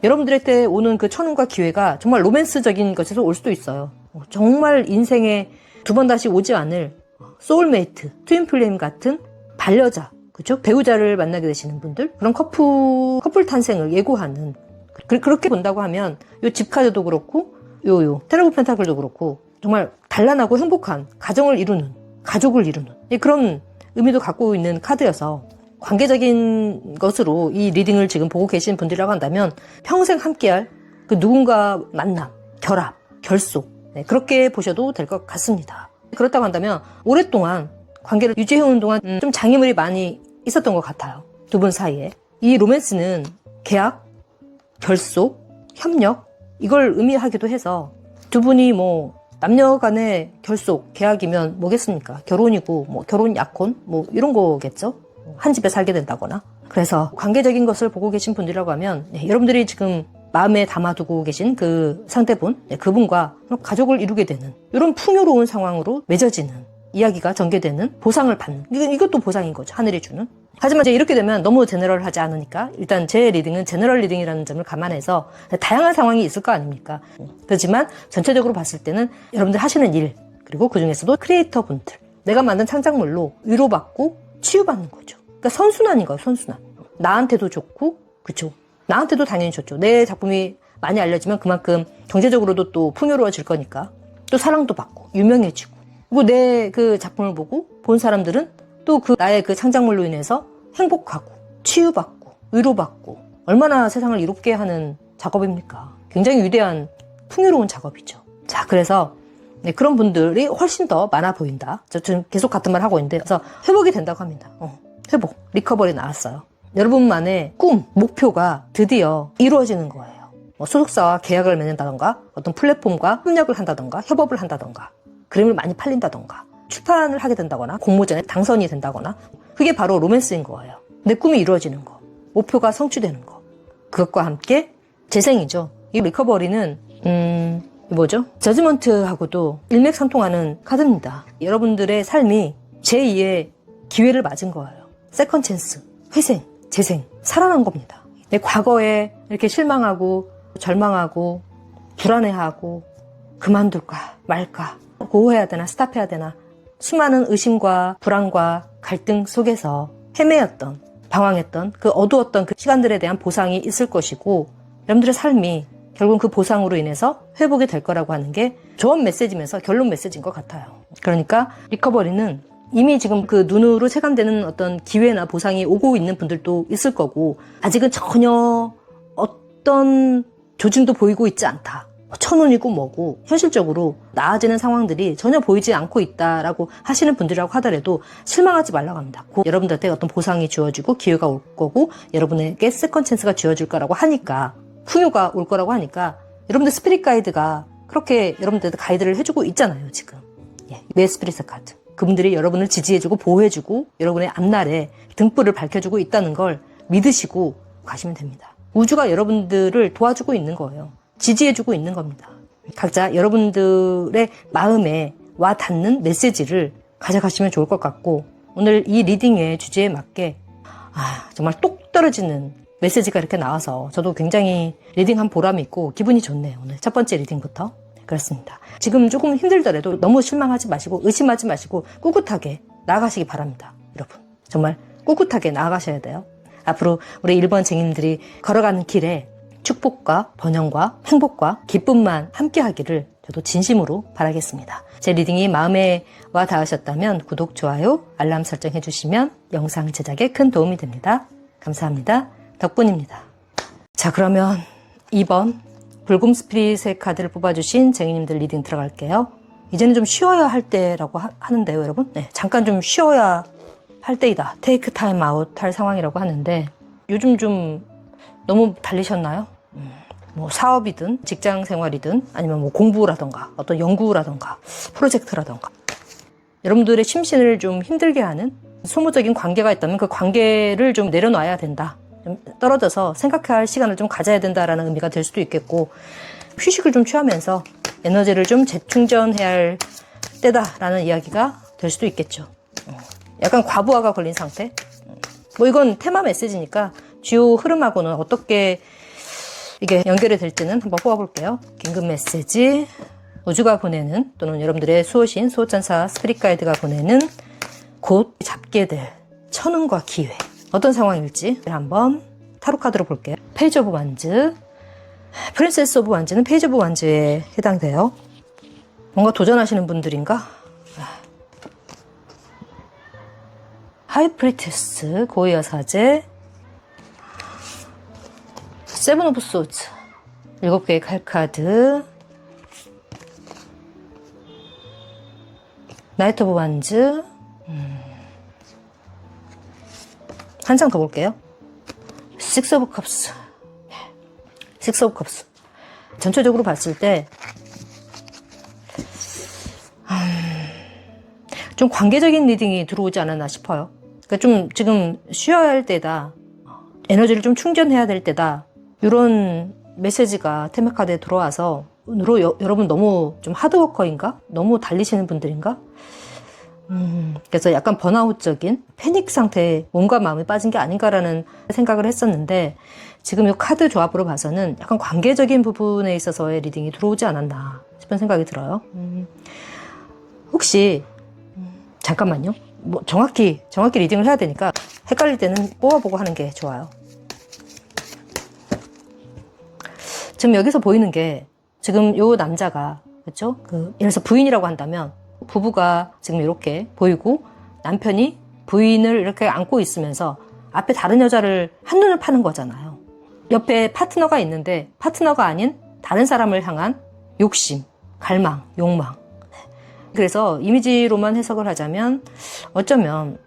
여러분들한테 오는 그 천운과 기회가 정말 로맨스적인 것에서 올 수도 있어요. 정말 인생에 두 번 다시 오지 않을 소울메이트, 트윈플레임 같은 반려자, 그렇죠? 배우자를 만나게 되시는 분들, 그런 커플 탄생을 예고하는 그렇게 본다고 하면 요 집카드도 그렇고 텐 오브 펜타클도 그렇고 정말 단란하고 행복한 가정을 이루는 가족을 이루는 그런 의미도 갖고 있는 카드여서 관계적인 것으로 이 리딩을 지금 보고 계신 분들이라고 한다면 평생 함께할 그 누군가 만남, 결합, 결속 그렇게 보셔도 될 것 같습니다. 그렇다고 한다면 오랫동안 관계를 유지해오는 동안 좀 장애물이 많이 있었던 것 같아요. 두 분 사이에. 이 로맨스는 계약, 결속, 협력 이걸 의미하기도 해서 두 분이 뭐 남녀 간의 결속, 계약이면 뭐겠습니까? 결혼이고 뭐 결혼 약혼 뭐 이런 거겠죠? 한 집에 살게 된다거나. 그래서 관계적인 것을 보고 계신 분들이라고 하면 여러분들이 지금 마음에 담아두고 계신 그 상대분, 그분과 가족을 이루게 되는 이런 풍요로운 상황으로 맺어지는 이야기가 전개되는 보상을 받는 이것도 보상인 거죠. 하늘이 주는. 하지만 이제 이렇게 되면 너무 제너럴하지 않으니까 일단 제 리딩은 제너럴 리딩이라는 점을 감안해서 다양한 상황이 있을 거 아닙니까? 그렇지만 전체적으로 봤을 때는 여러분들 하시는 일 그리고 그중에서도 크리에이터 분들 내가 만든 창작물로 위로받고 치유받는 거죠. 그러니까 선순환인 거예요. 선순환. 나한테도 좋고 그렇죠. 나한테도 당연히 좋죠. 내 작품이 많이 알려지면 그만큼 경제적으로도 또 풍요로워질 거니까 또 사랑도 받고 유명해지고 그리고 내 그 작품을 보고 본 사람들은 또 그 나의 그 창작물로 인해서 행복하고 치유받고 위로받고 얼마나 세상을 이롭게 하는 작업입니까? 굉장히 위대한 풍요로운 작업이죠. 자, 그래서 그런 분들이 훨씬 더 많아 보인다. 저 지금 계속 같은 말 하고 있는데 그래서 회복이 된다고 합니다. 회복, 리커버리 나왔어요. 여러분만의 꿈, 목표가 드디어 이루어지는 거예요. 뭐 소속사와 계약을 맺는다던가 어떤 플랫폼과 협력을 한다던가 협업을 한다던가 그림을 많이 팔린다던가 출판을 하게 된다거나 공모전에 당선이 된다거나 그게 바로 로맨스인 거예요. 내 꿈이 이루어지는 거, 목표가 성취되는 거. 그것과 함께 재생이죠. 이 리커버리는 뭐죠? 저지먼트하고도 일맥상통하는 카드입니다. 여러분들의 삶이 제2의 기회를 맞은 거예요. 세컨 찬스, 회생, 재생, 살아난 겁니다. 과거에 이렇게 실망하고 절망하고 불안해하고 그만둘까 말까, 고해야 되나 스탑해야 되나, 수많은 의심과 불안과 갈등 속에서 헤매였던, 방황했던 그 어두웠던 그 시간들에 대한 보상이 있을 것이고, 여러분들의 삶이 결국 그 보상으로 인해서 회복이 될 거라고 하는 게 조언 메시지면서 결론 메시지인 것 같아요. 그러니까 리커버리는 이미 지금 그 눈으로 체감되는 어떤 기회나 보상이 오고 있는 분들도 있을 거고, 아직은 전혀 어떤 조짐도 보이고 있지 않다. 천운이고 뭐고 현실적으로 나아지는 상황들이 전혀 보이지 않고 있다라고 하시는 분들이라고 하더라도 실망하지 말라고 합니다. 여러분들한테 어떤 보상이 주어지고 기회가 올 거고 여러분에게 세컨 찬스가 주어질 거라고 하니까, 풍요가 올 거라고 하니까 여러분들 스피릿 가이드가 그렇게 여러분들한테 가이드를 해주고 있잖아요. 지금 매 스피릿 카드, 그분들이 여러분을 지지해주고 보호해주고 여러분의 앞날에 등불을 밝혀주고 있다는 걸 믿으시고 가시면 됩니다. 우주가 여러분들을 도와주고 있는 거예요. 지지해주고 있는 겁니다. 각자 여러분들의 마음에 와 닿는 메시지를 가져가시면 좋을 것 같고, 오늘 이 리딩의 주제에 맞게 정말 똑 떨어지는 메시지가 이렇게 나와서 저도 굉장히 리딩한 보람이 있고 기분이 좋네요. 오늘 첫 번째 리딩부터. 그렇습니다. 지금 조금 힘들더라도 너무 실망하지 마시고 의심하지 마시고 꿋꿋하게 나아가시기 바랍니다. 여러분 정말 꿋꿋하게 나아가셔야 돼요. 앞으로 우리 1번 쟁이님들이 걸어가는 길에 축복과 번영과 행복과 기쁨만 함께 하기를 저도 진심으로 바라겠습니다. 제 리딩이 마음에 와 닿으셨다면 구독, 좋아요, 알람 설정해 주시면 영상 제작에 큰 도움이 됩니다. 감사합니다. 덕분입니다. 자, 그러면 2번 불금 스피릿의 카드를 뽑아주신 쟁이님들 리딩 들어갈게요. 이제는 좀 쉬어야 할 때라고 하는데요, 여러분. 네, 잠깐 좀 쉬어야 할 때이다. 테이크 타임 아웃 할 상황이라고 하는데, 요즘 좀 너무 달리셨나요? 뭐 사업이든 직장 생활이든 아니면 뭐 공부라던가 어떤 연구라던가 프로젝트라던가 여러분들의 심신을 좀 힘들게 하는 소모적인 관계가 있다면 그 관계를 좀 내려놔야 된다. 좀 떨어져서 생각할 시간을 좀 가져야 된다라는 의미가 될 수도 있겠고, 휴식을 좀 취하면서 에너지를 좀 재충전해야 할 때다라는 이야기가 될 수도 있겠죠. 약간 과부하가 걸린 상태. 뭐 이건 테마 메시지니까 주요 흐름하고는 어떻게 이게 연결이 될지는 한번 뽑아볼게요. 긴급 메시지, 우주가 보내는, 또는 여러분들의 수호신, 수호천사, 스피릿 가이드가 보내는 곧 잡게 될 천운과 기회, 어떤 상황일지 한번 타로 카드로 볼게요. 페이지 오브 완즈, 프린세스 오브 완즈는 페이지 오브 완즈에 해당돼요. 뭔가 도전하시는 분들인가? 하이프리티스, 고위여 사제, 세븐 오브 소즈, 7개의 칼카드, 나이트 오브 완즈, 한 장 더 볼게요. 식스 오브 컵스, 식스 오브 컵스. 전체적으로 봤을 때 좀 관계적인 리딩이 들어오지 않았나 싶어요. 그러니까 좀 지금 쉬어야 할 때다, 에너지를 좀 충전해야 될 때다, 이런 메시지가 테마 카드에 들어와서 여러분 너무 좀 하드워커인가? 너무 달리시는 분들인가? 그래서 약간 번아웃적인 패닉 상태에 몸과 마음이 빠진 게 아닌가라는 생각을 했었는데, 지금 이 카드 조합으로 봐서는 약간 관계적인 부분에 있어서의 리딩이 들어오지 않았나 싶은 생각이 들어요. 혹시 잠깐만요. 뭐 정확히 리딩을 해야 되니까 헷갈릴 때는 뽑아보고 하는 게 좋아요. 지금 여기서 보이는 게, 지금 요 남자가, 그렇죠? 예를 들어서 부인이라고 한다면 부부가 지금 이렇게 보이고 남편이 부인을 이렇게 안고 있으면서 앞에 다른 여자를 한눈을 파는 거잖아요. 옆에 파트너가 있는데 파트너가 아닌 다른 사람을 향한 욕심, 갈망, 욕망. 그래서 이미지로만 해석을 하자면 어쩌면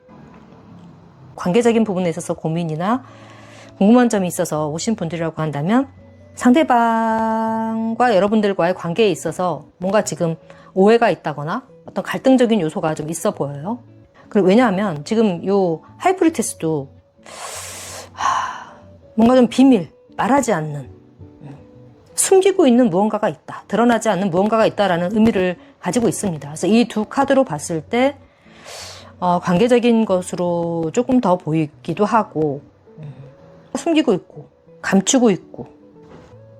관계적인 부분에 있어서 고민이나 궁금한 점이 있어서 오신 분들이라고 한다면, 상대방과 여러분들과의 관계에 있어서 뭔가 지금 오해가 있다거나 어떤 갈등적인 요소가 좀 있어 보여요. 그리고 왜냐하면 지금 요 하이프리테스도 뭔가 좀 비밀, 말하지 않는 숨기고 있는 무언가가 있다. 드러나지 않는 무언가가 있다라는 의미를 가지고 있습니다. 그래서 이 두 카드로 봤을 때 관계적인 것으로 조금 더 보이기도 하고 숨기고 있고 감추고 있고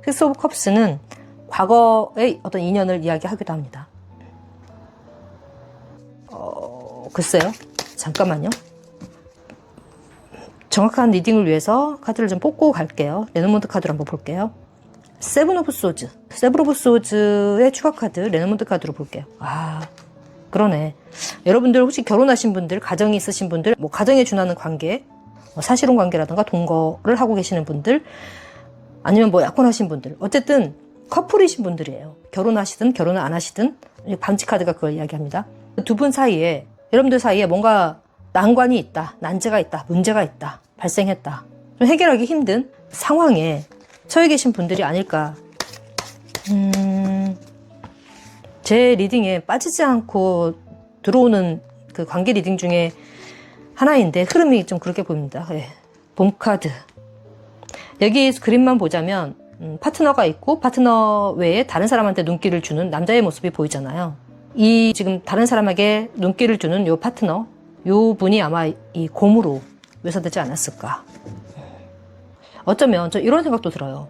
식스 오브 컵스는 과거의 어떤 인연을 이야기하기도 합니다. 글쎄요. 잠깐만요. 정확한 리딩을 위해서 카드를 좀 뽑고 갈게요. 레노먼트 카드를 한번 볼게요. 세븐 오브 소즈. 세븐 오브 소즈의 추가 카드, 레노먼트 카드로 볼게요. 아, 그러네. 여러분들 혹시 결혼하신 분들, 가정이 있으신 분들, 뭐 가정에 준하는 관계, 사실혼 관계라든가 동거를 하고 계시는 분들, 아니면 뭐 약혼하신 분들, 어쨌든 커플이신 분들이에요. 결혼하시든 결혼을 안 하시든 반지 카드가 그걸 이야기합니다. 두 분 사이에, 여러분들 사이에 뭔가 난관이 있다, 난제가 있다, 문제가 있다, 발생했다. 좀 해결하기 힘든 상황에 처해 계신 분들이 아닐까. 제 리딩에 빠지지 않고 들어오는 그 관계 리딩 중에 하나인데 흐름이 좀 그렇게 보입니다. 네. 봄 카드. 여기 그림만 보자면 파트너가 있고 파트너 외에 다른 사람한테 눈길을 주는 남자의 모습이 보이잖아요. 이 지금 다른 사람에게 눈길을 주는 요 파트너, 요 분이 아마 이 곰으로 묘사되지 않았을까. 어쩌면 저 이런 생각도 들어요.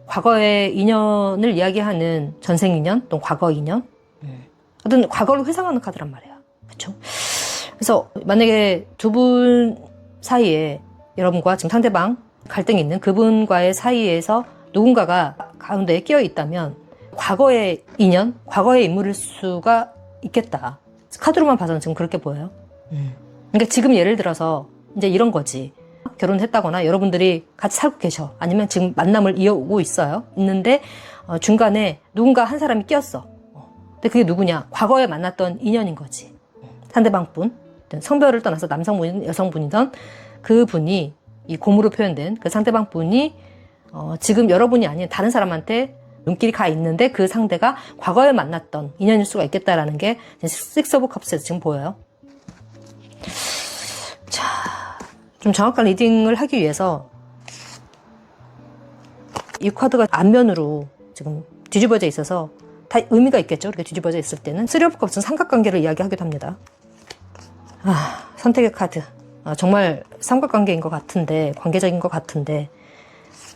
과거의 인연을 이야기하는 전생 인연 또는 과거 인연, 어떤 과거를 회상하는 카드란 말이에요. 그렇죠? 그래서 만약에 두 분 사이에 여러분과 지금 상대방 갈등이 있는 그분과의 사이에서 누군가가 가운데에 끼어 있다면 과거의 인연, 과거의 인물일 수가 있겠다. 카드로만 봐서는 지금 그렇게 보여요. 그러니까 지금 예를 들어서 이제 이런 거지. 결혼했다거나 여러분들이 같이 살고 계셔. 아니면 지금 만남을 이어오고 있어요. 있는데 중간에 누군가 한 사람이 끼었어. 근데 그게 누구냐? 과거에 만났던 인연인 거지. 상대방 분, 성별을 떠나서 남성분이든 여성분이든 그 분이 이 곰으로 표현된 그 상대방 분이 지금 여러분이 아닌 다른 사람한테 눈길이 가 있는데 그 상대가 과거에 만났던 인연일 수가 있겠다라는 게 식스 오브 컵스에서 지금 보여요. 자, 좀 정확한 리딩을 하기 위해서 이 카드가 앞면으로 지금 뒤집어져 있어서 다 의미가 있겠죠. 이렇게 뒤집어져 있을 때는 쓰리 오브 컵스는 삼각관계를 이야기하기도 합니다. 선택의 카드. 정말 삼각관계인 것 같은데, 관계적인 것 같은데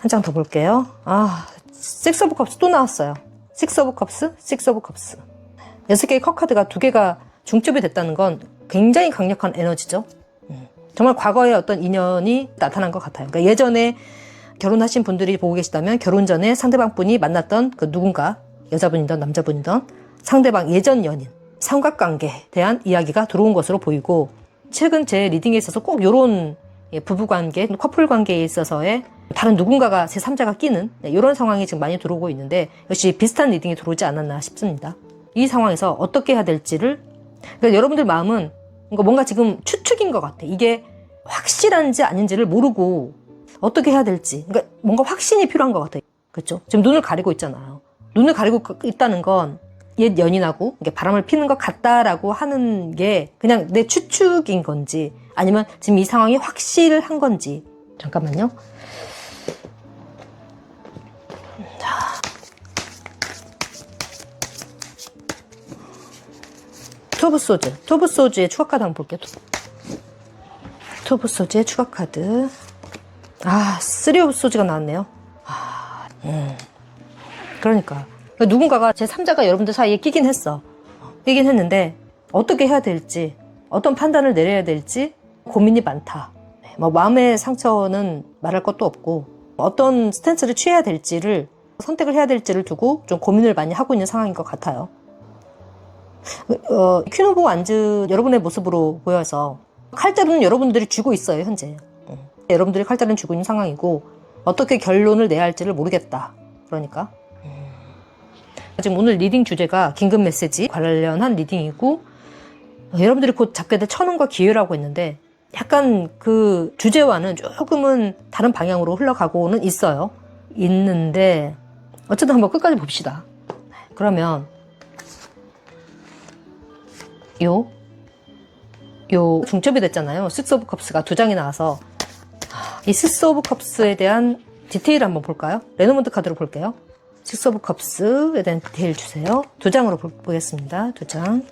한 장 더 볼게요. 식스 오브 컵스 또 나왔어요. 식스 오브 컵스, 식스 오브 컵스. 6개의 컵 카드가 2개가 중첩이 됐다는 건 굉장히 강력한 에너지죠. 정말 과거의 어떤 인연이 나타난 것 같아요. 그러니까 예전에 결혼하신 분들이 보고 계시다면 결혼 전에 상대방 분이 만났던 그 누군가, 여자분이든 남자분이든 상대방 예전 연인, 삼각관계에 대한 이야기가 들어온 것으로 보이고, 최근 제 리딩에 있어서 꼭 이런 부부관계, 커플관계에 있어서의 다른 누군가가 제3자가 끼는 이런 상황이 지금 많이 들어오고 있는데, 역시 비슷한 리딩이 들어오지 않았나 싶습니다. 이 상황에서 어떻게 해야 될지를, 그러니까 여러분들 마음은 뭔가 지금 추측인 것 같아. 이게 확실한지 아닌지를 모르고 어떻게 해야 될지, 그러니까 뭔가 확신이 필요한 것 같아. 그렇죠? 지금 눈을 가리고 있잖아요. 눈을 가리고 있다는 건 옛 연인하고 바람을 피는 것 같다라고 하는 게 그냥 내 추측인 건지, 아니면 지금 이 상황이 확실한 건지. 잠깐만요. 투브 소즈. 투브 소즈의 추가 카드 한번 볼게요. 투브 소즈의 추가 카드. 쓰리 오브 소즈가 나왔네요. 그러니까 누군가가 제3자가 여러분들 사이에 끼긴 했어. 끼긴 했는데 어떻게 해야 될지, 어떤 판단을 내려야 될지 고민이 많다. 뭐 마음의 상처는 말할 것도 없고, 어떤 스탠스를 취해야 될지를, 선택을 해야 될지를 두고 좀 고민을 많이 하고 있는 상황인 것 같아요. 퀸 오브 완즈 여러분의 모습으로 보여서 칼자루는 여러분들이 쥐고 있어요, 현재. 여러분들이 칼자루는 쥐고 있는 상황이고, 어떻게 결론을 내야 할지를 모르겠다. 그러니까 지금 오늘 리딩 주제가 긴급 메시지 관련한 리딩이고, 여러분들이 곧 잡게 될 천운과 기회라고 했는데, 약간 그 주제와는 조금은 다른 방향으로 흘러가고는 있어요. 있는데 어쨌든 한번 끝까지 봅시다. 그러면 요 중첩이 됐잖아요. 식스 오브 컵스가 2장이 나와서, 이 식스 오브 컵스에 대한 디테일을 한번 볼까요? 레노먼트 카드로 볼게요. 식스 오브 컵스에 대한 디테일 주세요. 2장으로 보겠습니다. 2장.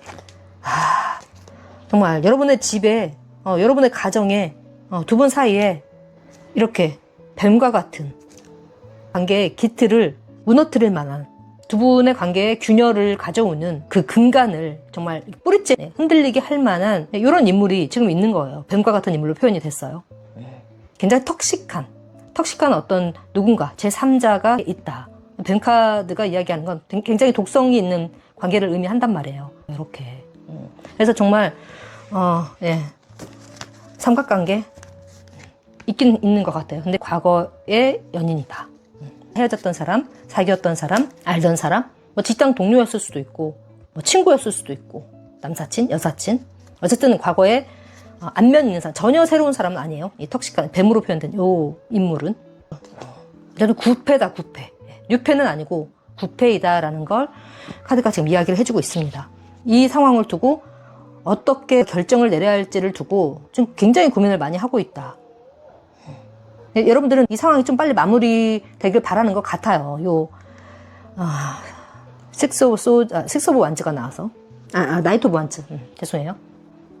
정말 여러분의 집에, 여러분의 가정에, 두 분 사이에 이렇게 뱀과 같은 관계의 기틀을 무너뜨릴 만한 두 분의 관계에 균열을 가져오는 그 근간을 정말 뿌리째 흔들리게 할 만한 이런 인물이 지금 있는 거예요. 뱀과 같은 인물로 표현이 됐어요. 굉장히 턱식한 어떤 누군가 제3자가 있다. 뱀 카드가 이야기하는 건 굉장히 독성이 있는 관계를 의미한단 말이에요. 이렇게. 그래서 정말 삼각관계 있긴 있는 것 같아요. 근데 과거의 연인이다. 헤어졌던 사람, 사귀었던 사람, 알던 사람, 뭐 직장 동료였을 수도 있고, 뭐 친구였을 수도 있고, 남사친, 여사친. 어쨌든 과거에 안면 있는 사람, 전혀 새로운 사람은 아니에요. 이 턱식한 뱀으로 표현된 요 인물은. 그래도 구패다, 구패. 뉴패는 아니고 구패이다라는 걸 카드가 지금 이야기를 해주고 있습니다. 이 상황을 두고 어떻게 결정을 내려야 할지를 두고 좀 굉장히 고민을 많이 하고 있다. 여러분들은 이 상황이 좀 빨리 마무리되길 바라는 것 같아요. 식스 오브 완즈가 나와서. 나이트 오브 완즈. 죄송해요.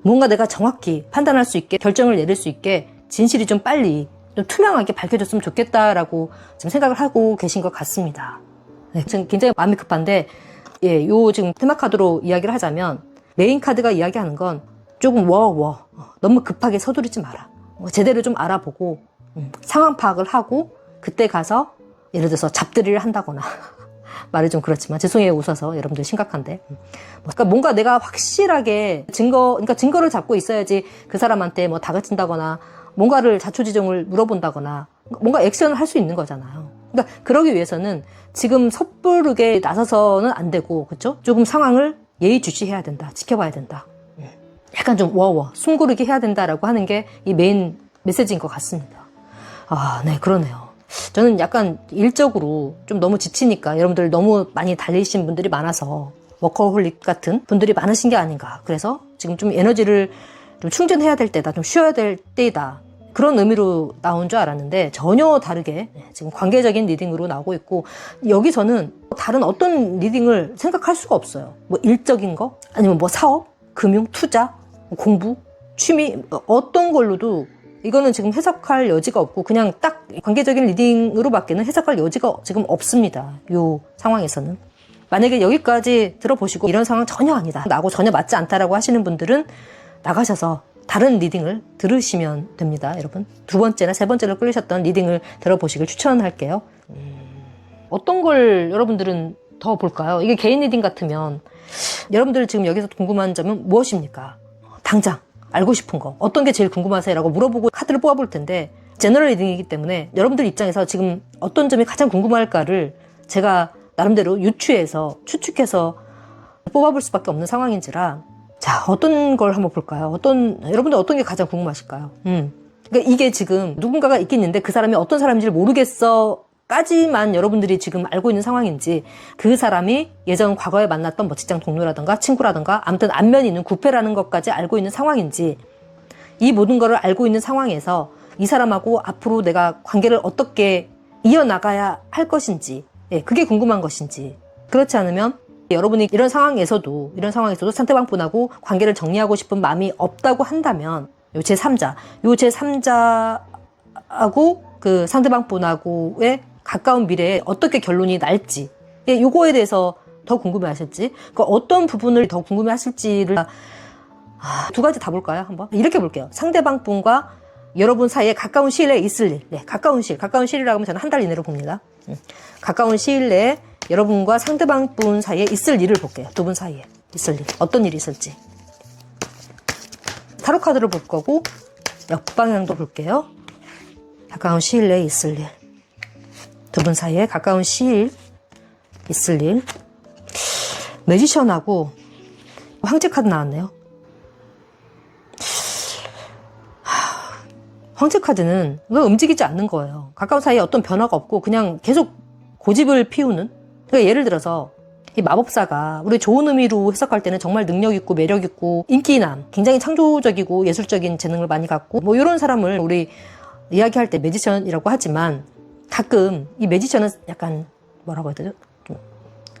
뭔가 내가 정확히 판단할 수 있게, 결정을 내릴 수 있게, 진실이 좀 빨리, 좀 투명하게 밝혀졌으면 좋겠다라고 지금 생각을 하고 계신 것 같습니다. 네, 지금 굉장히 마음이 급한데, 요 지금 테마 카드로 이야기를 하자면, 메인 카드가 이야기하는 건 조금 너무 급하게 서두르지 마라. 제대로 좀 알아보고, 상황 파악을 하고 그때 가서 예를 들어서 잡들이를 한다거나 말이 좀 그렇지만 죄송해요 웃어서 여러분들 심각한데 그러니까 뭔가 내가 확실하게 증거를 잡고 있어야지 그 사람한테 뭐 다그친다거나 뭔가를 자초지종을 물어본다거나 뭔가 액션을 할 수 있는 거잖아요. 그러니까 그러기 위해서는 지금 섣부르게 나서서는 안 되고 그렇죠? 조금 상황을 예의주시해야 된다. 지켜봐야 된다. 약간 좀 숨 고르게 해야 된다라고 하는 게 이 메인 메시지인 것 같습니다. 네, 그러네요. 저는 약간 일적으로 좀 너무 지치니까 여러분들 너무 많이 달리신 분들이 많아서 워커홀릭 같은 분들이 많으신 게 아닌가. 그래서 지금 좀 에너지를 좀 충전해야 될 때다. 좀 쉬어야 될 때이다. 그런 의미로 나온 줄 알았는데 전혀 다르게 지금 관계적인 리딩으로 나오고 있고 여기서는 다른 어떤 리딩을 생각할 수가 없어요. 뭐 일적인 거 아니면 뭐 사업, 금융, 투자, 공부, 취미 어떤 걸로도 이거는 지금 해석할 여지가 없고 그냥 딱 관계적인 리딩으로밖에는 해석할 여지가 지금 없습니다. 이 상황에서는. 만약에 여기까지 들어보시고 이런 상황 전혀 아니다. 나하고 전혀 맞지 않다라고 하시는 분들은 나가셔서 다른 리딩을 들으시면 됩니다. 여러분. 2번째나 3번째로 끌리셨던 리딩을 들어보시길 추천할게요. 어떤 걸 여러분들은 더 볼까요? 이게 개인 리딩 같으면 여러분들 지금 여기서 궁금한 점은 무엇입니까? 당장. 알고 싶은 거 어떤 게 제일 궁금하세요? 라고 물어보고 카드를 뽑아볼 텐데 제너럴 리딩이기 때문에 여러분들 입장에서 지금 어떤 점이 가장 궁금할까를 제가 나름대로 추측해서 뽑아볼 수밖에 없는 상황인지라 자 어떤 걸 한번 볼까요? 여러분들 어떤 게 가장 궁금하실까요? 그러니까 이게 지금 누군가가 있겠는데 그 사람이 어떤 사람인지를 모르겠어 까지만 여러분들이 지금 알고 있는 상황인지 그 사람이 예전 과거에 만났던 뭐 직장 동료라든가 친구라든가 아무튼 안면이 있는 구패라는 것까지 알고 있는 상황인지 이 모든 거를 알고 있는 상황에서 이 사람하고 앞으로 내가 관계를 어떻게 이어나가야 할 것인지 그게 궁금한 것인지 그렇지 않으면 여러분이 이런 상황에서도 상대방 분하고 관계를 정리하고 싶은 마음이 없다고 한다면 요 제3자하고 그 상대방 분하고의 가까운 미래에 어떻게 결론이 날지 요거에 대해서 더 궁금해하실지 어떤 부분을 더 궁금해하실지를 2가지 다 볼까요? 한번 이렇게 볼게요. 상대방 분과 여러분 사이에 가까운 시일 내에 있을 일 가까운 시일이라고 하면 저는 한 달 이내로 봅니다. 가까운 시일 내에 여러분과 상대방 분 사이에 있을 일을 볼게요. 두 분 사이에 있을 일 어떤 일이 있을지 타로 카드를 볼 거고 역방향도 볼게요. 가까운 시일 내에 있을 일 두 분 사이에 가까운 시일 있을 일 매지션하고 황제 카드 나왔네요. 황제 카드는 움직이지 않는 거예요. 가까운 사이에 어떤 변화가 없고 그냥 계속 고집을 피우는 그러니까 예를 들어서 이 마법사가 우리 좋은 의미로 해석할 때는 정말 능력 있고 매력 있고 인기남 굉장히 창조적이고 예술적인 재능을 많이 갖고 뭐 이런 사람을 우리 이야기할 때 매지션이라고 하지만 가끔 이 매지션은 약간 뭐라고 해야 되죠?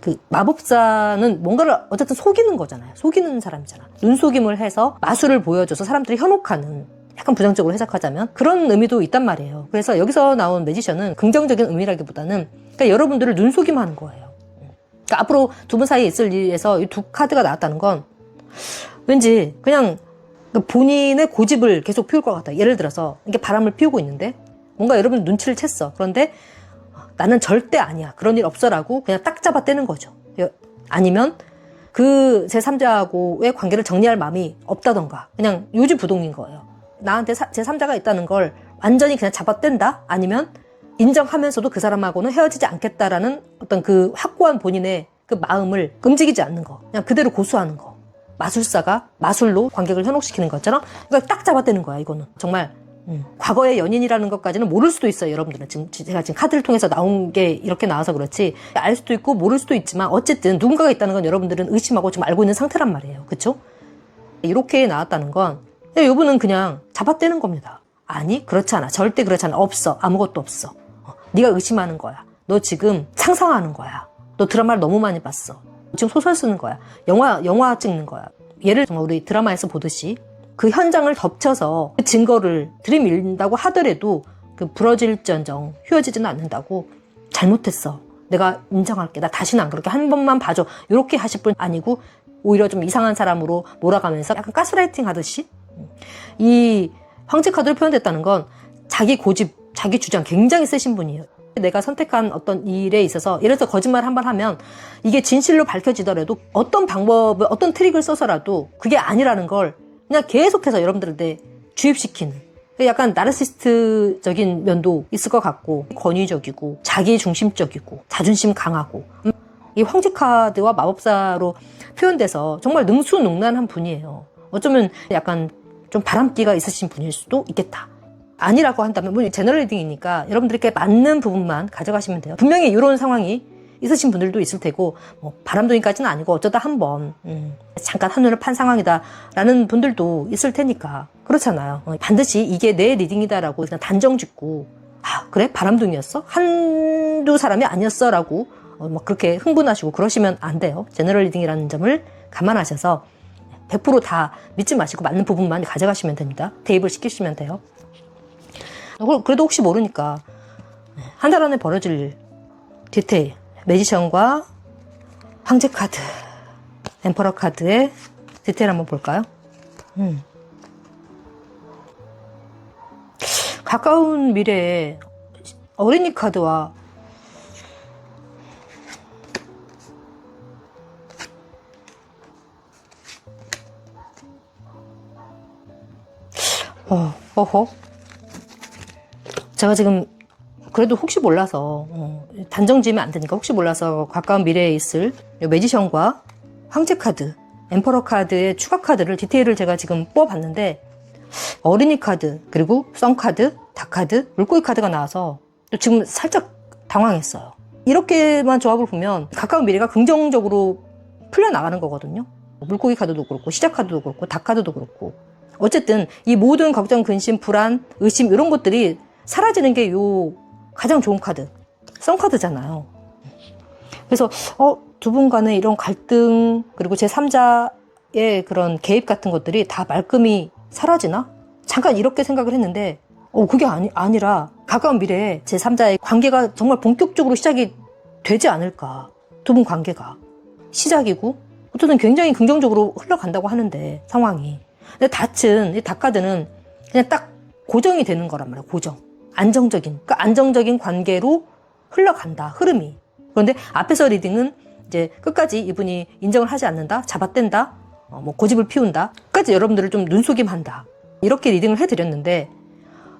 그 마법사는 뭔가를 어쨌든 속이는 거잖아요. 속이는 사람이잖아. 눈속임을 해서 마술을 보여줘서 사람들이 현혹하는, 약간 부정적으로 해석하자면 그런 의미도 있단 말이에요. 그래서 여기서 나온 매지션은 긍정적인 의미라기보다는 그러니까 여러분들을 눈속임하는 거예요. 그러니까 앞으로 두 분 사이에 있을 일에서 이 두 카드가 나왔다는 건 왠지 그냥 본인의 고집을 계속 피울 것 같아요. 예를 들어서 이게 바람을 피우고 있는데 뭔가 여러분 눈치를 챘어. 그런데 나는 절대 아니야. 그런 일 없어라고 그냥 딱 잡아떼는 거죠. 아니면 그 제3자하고의 관계를 정리할 마음이 없다던가 그냥 요지부동인 거예요. 나한테 제3자가 있다는 걸 완전히 그냥 잡아뗀다? 아니면 인정하면서도 그 사람하고는 헤어지지 않겠다라는 어떤 그 확고한 본인의 그 마음을 움직이지 않는 거. 그냥 그대로 고수하는 거. 마술사가 마술로 관객을 현혹시키는 것처럼 그러니까 딱 잡아떼는 거야, 이거는. 정말 과거의 연인이라는 것까지는 모를 수도 있어요, 여러분들은. 제가 지금 카드를 통해서 나온 게 이렇게 나와서 그렇지 알 수도 있고 모를 수도 있지만 어쨌든 누군가가 있다는 건 여러분들은 의심하고 지금 알고 있는 상태란 말이에요. 그쵸? 이렇게 나왔다는 건 이분은 그냥 잡아떼는 겁니다. 아니 그렇지 않아. 절대 그렇지 않아. 없어. 아무것도 없어. 네가 의심하는 거야. 너 지금 상상하는 거야. 너 드라마를 너무 많이 봤어. 지금 소설 쓰는 거야. 영화 찍는 거야. 예를 들어 우리 드라마에서 보듯이 그 현장을 덮쳐서 그 증거를 들이밀린다고 하더라도 그 부러질지언정 휘어지지는 않는다고. 잘못했어. 내가 인정할게. 나 다시는 안 그렇게 한 번만 봐줘. 이렇게 하실 분 아니고 오히려 좀 이상한 사람으로 몰아가면서 약간 가스라이팅 하듯이 이 황제 카드로 표현됐다는 건 자기 고집, 자기 주장 굉장히 세신 분이에요. 내가 선택한 어떤 일에 있어서 예를 들어서 거짓말 한 번 하면 이게 진실로 밝혀지더라도 어떤 방법을 어떤 트릭을 써서라도 그게 아니라는 걸 그냥 계속해서 여러분들한테 주입시키는 약간 나르시스트적인 면도 있을 것 같고 권위적이고 자기중심적이고 자존심 강하고 이 황제 카드와 마법사로 표현돼서 정말 능수능란한 분이에요. 어쩌면 약간 좀 바람기가 있으신 분일 수도 있겠다. 아니라고 한다면 뭐 제너럴 리딩이니까 여러분들께 맞는 부분만 가져가시면 돼요. 분명히 이런 상황이 있으신 분들도 있을 테고 뭐 바람둥이까지는 아니고 어쩌다 한번 잠깐 한눈을 판 상황이다라는 분들도 있을 테니까 그렇잖아요. 반드시 이게 내 리딩이다라고 그냥 단정 짓고 아 그래? 바람둥이였어? 한두 사람이 아니었어? 라고 막 그렇게 흥분하시고 그러시면 안 돼요. 제너럴 리딩이라는 점을 감안하셔서 100% 다 믿지 마시고 맞는 부분만 가져가시면 됩니다. 대입을 시키시면 돼요. 그래도 혹시 모르니까 한 달 안에 벌어질 디테일 매지션과 황제 카드 엠퍼러 카드의 디테일 한번 볼까요? 가까운 미래에 어린이 카드와 어허 제가 지금 그래도 혹시 몰라서 단정 지으면 안 되니까 혹시 몰라서 가까운 미래에 있을 매지션과 황제 카드, 엠퍼러 카드의 추가 카드를 디테일을 제가 지금 뽑아봤는데 어린이 카드, 그리고 선 카드, 닭 카드, 물고기 카드가 나와서 지금 살짝 당황했어요. 이렇게만 조합을 보면 가까운 미래가 긍정적으로 풀려나가는 거거든요. 물고기 카드도 그렇고 시작 카드도 그렇고 닭 카드도 그렇고 어쨌든 이 모든 걱정, 근심, 불안, 의심 이런 것들이 사라지는 게 요 가장 좋은 카드 선 카드잖아요. 그래서 두 분 간의 이런 갈등 그리고 제3자의 그런 개입 같은 것들이 다 말끔히 사라지나? 잠깐 이렇게 생각을 했는데 그게 아니라 가까운 미래에 제3자의 관계가 정말 본격적으로 시작이 되지 않을까. 두 분 관계가 시작이고 어쨌든 굉장히 긍정적으로 흘러간다고 하는데 상황이. 근데 이 닭 카드는 그냥 딱 고정이 되는 거란 말이야. 고정. 안정적인, 그러니까 안정적인 관계로 흘러간다. 흐름이. 그런데 앞에서 리딩은 이제 끝까지 이분이 인정을 하지 않는다. 잡아뗀다. 뭐 고집을 피운다. 끝까지 여러분들을 좀 눈속임한다. 이렇게 리딩을 해드렸는데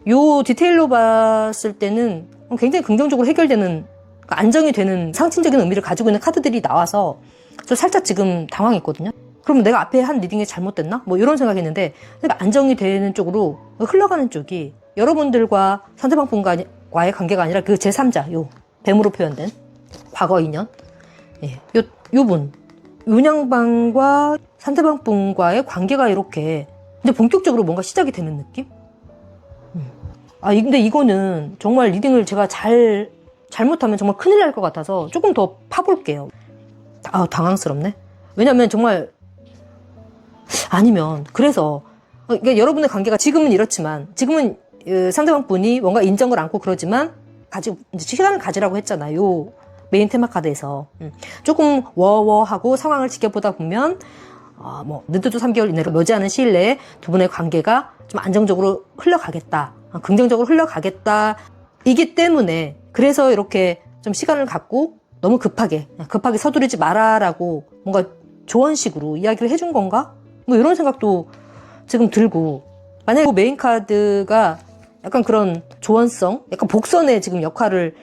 요 디테일로 봤을 때는 굉장히 긍정적으로 해결되는 그러니까 안정이 되는 상징적인 의미를 가지고 있는 카드들이 나와서 저 살짝 지금 당황했거든요. 그러면 내가 앞에 한 리딩이 잘못됐나? 뭐 이런 생각했는데 안정이 되는 쪽으로 흘러가는 쪽이 여러분들과 상대방 분과의 관계가 아니라 그 제3자, 요 뱀으로 표현된 과거 인연, 요분 윤양방과 상대방 분과의 관계가 이렇게 이제 본격적으로 뭔가 시작이 되는 느낌? 근데 이거는 정말 리딩을 제가 잘못하면 정말 큰일 날 것 같아서 조금 더 파볼게요. 당황스럽네. 왜냐면 정말 아니면 그래서 그러니까 여러분의 관계가 지금은 이렇지만 지금은 상대방 분이 뭔가 인정을 않고 그러지만 가지고 시간을 가지라고 했잖아요. 요 메인 테마 카드에서 조금 워워하고 상황을 지켜보다 보면 늦어도 3개월 이내로 머지않은 시일 내에 두 분의 관계가 좀 안정적으로 흘러가겠다, 긍정적으로 흘러가겠다 이기 때문에 그래서 이렇게 좀 시간을 갖고 너무 급하게 서두르지 마라라고 뭔가 조언식으로 이야기를 해준 건가? 뭐 이런 생각도 지금 들고, 만약에 메인 카드가 약간 그런 조언성, 약간 복선의 지금 역할을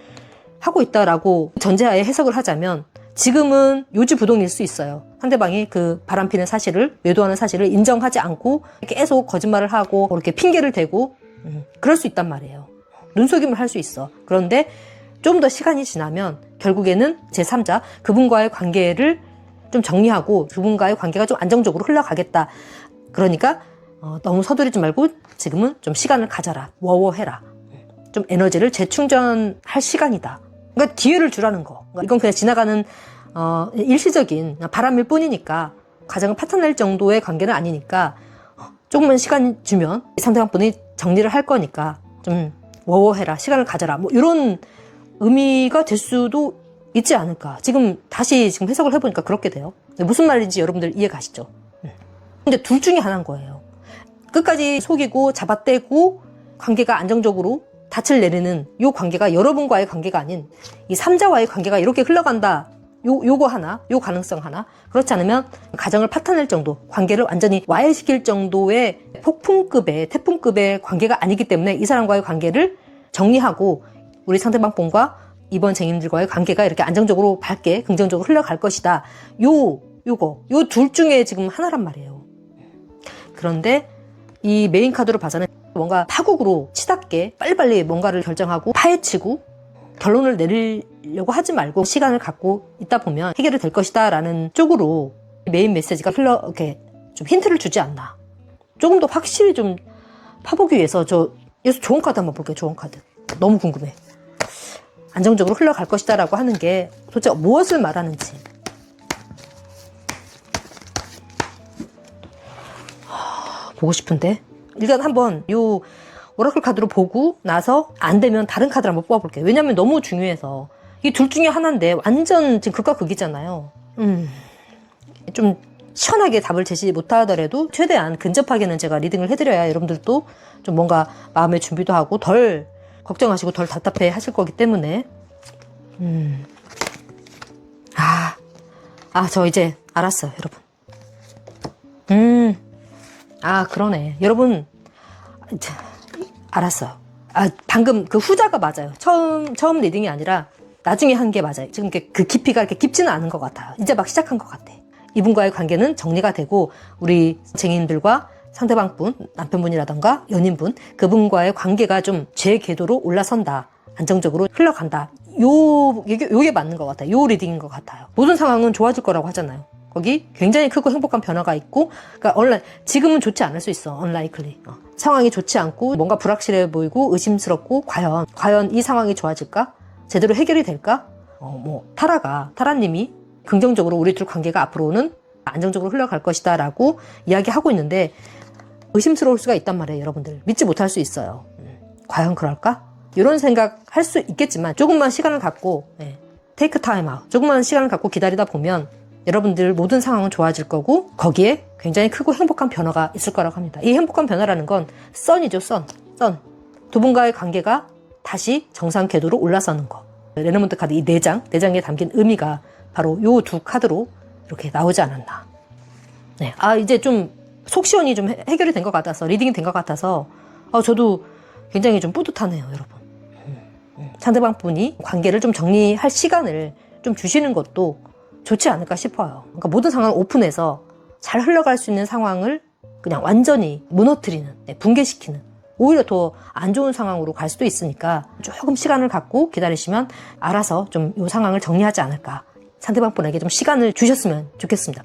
하고 있다라고 전제하에 해석을 하자면 지금은 요지부동일 수 있어요. 상대방이 그 바람피는 사실을, 외도하는 사실을 인정하지 않고 계속 거짓말을 하고 이렇게 핑계를 대고 그럴 수 있단 말이에요. 눈속임을 할 수 있어. 그런데 좀 더 시간이 지나면 결국에는 제3자, 그분과의 관계를 좀 정리하고 그분과의 관계가 좀 안정적으로 흘러가겠다. 그러니까 너무 서두르지 말고 지금은 좀 시간을 가져라. 워워해라. 좀 에너지를 재충전할 시간이다. 그러니까 기회를 주라는 거. 이건 그냥 지나가는 일시적인 바람일 뿐이니까 가정을 파탄낼 정도의 관계는 아니니까 조금만 시간 주면 상대방 분이 정리를 할 거니까 좀 워워해라. 시간을 가져라. 뭐 이런 의미가 될 수도 있지 않을까. 다시 해석을 해보니까 그렇게 돼요. 무슨 말인지 여러분들 이해 가시죠? 근데 둘 중에 하나인 거예요. 끝까지 속이고 잡아떼고 관계가 안정적으로 닻을 내리는 요 관계가 여러분과의 관계가 아닌 이 3자와의 관계가 이렇게 흘러간다. 요거 하나, 요 가능성 하나. 그렇지 않으면 가정을 파탄낼 정도, 관계를 완전히 와해시킬 정도의 폭풍급의, 태풍급의 관계가 아니기 때문에 이 사람과의 관계를 정리하고 우리 상대방 분과 이번 쟁님들과의 관계가 이렇게 안정적으로 밝게 긍정적으로 흘러갈 것이다. 요 둘 중에 지금 하나란 말이에요. 그런데 이 메인 카드로 봐서는 뭔가 파국으로 치닫게 빨리빨리 뭔가를 결정하고 파헤치고 결론을 내리려고 하지 말고 시간을 갖고 있다 보면 해결이 될 것이다 라는 쪽으로 메인 메시지가 이렇게 좀 힌트를 주지 않나. 조금 더 확실히 좀 파보기 위해서 여기서 좋은 카드 한번 볼게요. 좋은 카드. 너무 궁금해. 안정적으로 흘러갈 것이다 라고 하는 게 도대체 무엇을 말하는지. 보고 싶은데. 일단 한번 요 오라클 카드로 보고 나서 안 되면 다른 카드를 한번 뽑아볼게요. 왜냐면 너무 중요해서. 이 둘 중에 하나인데 완전 지금 극과 극이잖아요. 좀 시원하게 답을 제시 못하더라도 최대한 근접하게는 제가 리딩을 해드려야 여러분들도 좀 뭔가 마음의 준비도 하고 덜 걱정하시고 덜 답답해 하실 거기 때문에. 저 이제 알았어요, 여러분. 그러네. 여러분, 알았어요. 방금 그 후자가 맞아요. 처음 리딩이 아니라 나중에 한 게 맞아요. 지금 그 깊이가 이렇게 깊지는 않은 것 같아요. 이제 막 시작한 것 같아. 이분과의 관계는 정리가 되고, 우리 쟁인들과 상대방분, 남편분이라던가 연인분, 그분과의 관계가 좀 제 궤도로 올라선다. 안정적으로 흘러간다. 요게 맞는 것 같아요. 요 리딩인 것 같아요. 모든 상황은 좋아질 거라고 하잖아요. 거기 굉장히 크고 행복한 변화가 있고, 그러니까 지금은 좋지 않을 수 있어. unlikely. 상황이 좋지 않고 뭔가 불확실해 보이고 의심스럽고 과연 이 상황이 좋아질까? 제대로 해결이 될까? 타라님이 긍정적으로 우리 둘 관계가 앞으로는 안정적으로 흘러갈 것이다 라고 이야기하고 있는데 의심스러울 수가 있단 말이에요. 여러분들 믿지 못할 수 있어요. 과연 그럴까? 이런 생각 할 수 있겠지만 조금만 시간을 갖고 take time out, 조금만 시간을 갖고 기다리다 보면 여러분들 모든 상황은 좋아질 거고 거기에 굉장히 크고 행복한 변화가 있을 거라고 합니다. 이 행복한 변화라는 건 선이죠. 선. 두 분과의 관계가 다시 정상 궤도로 올라서는 거. 레너먼트 카드 이 4장에 담긴 의미가 바로 요 두 카드로 이렇게 나오지 않았나. 네. 이제 좀 속 시원히 좀 해결이 된 것 같아서, 리딩이 된 것 같아서 저도 굉장히 좀 뿌듯하네요, 여러분. 상대방 분이 관계를 좀 정리할 시간을 좀 주시는 것도 좋지 않을까 싶어요. 그러니까 모든 상황을 오픈해서 잘 흘러갈 수 있는 상황을 그냥 완전히 무너뜨리는, 붕괴시키는, 오히려 더 안 좋은 상황으로 갈 수도 있으니까 조금 시간을 갖고 기다리시면 알아서 좀 이 상황을 정리하지 않을까. 상대방 분에게 좀 시간을 주셨으면 좋겠습니다.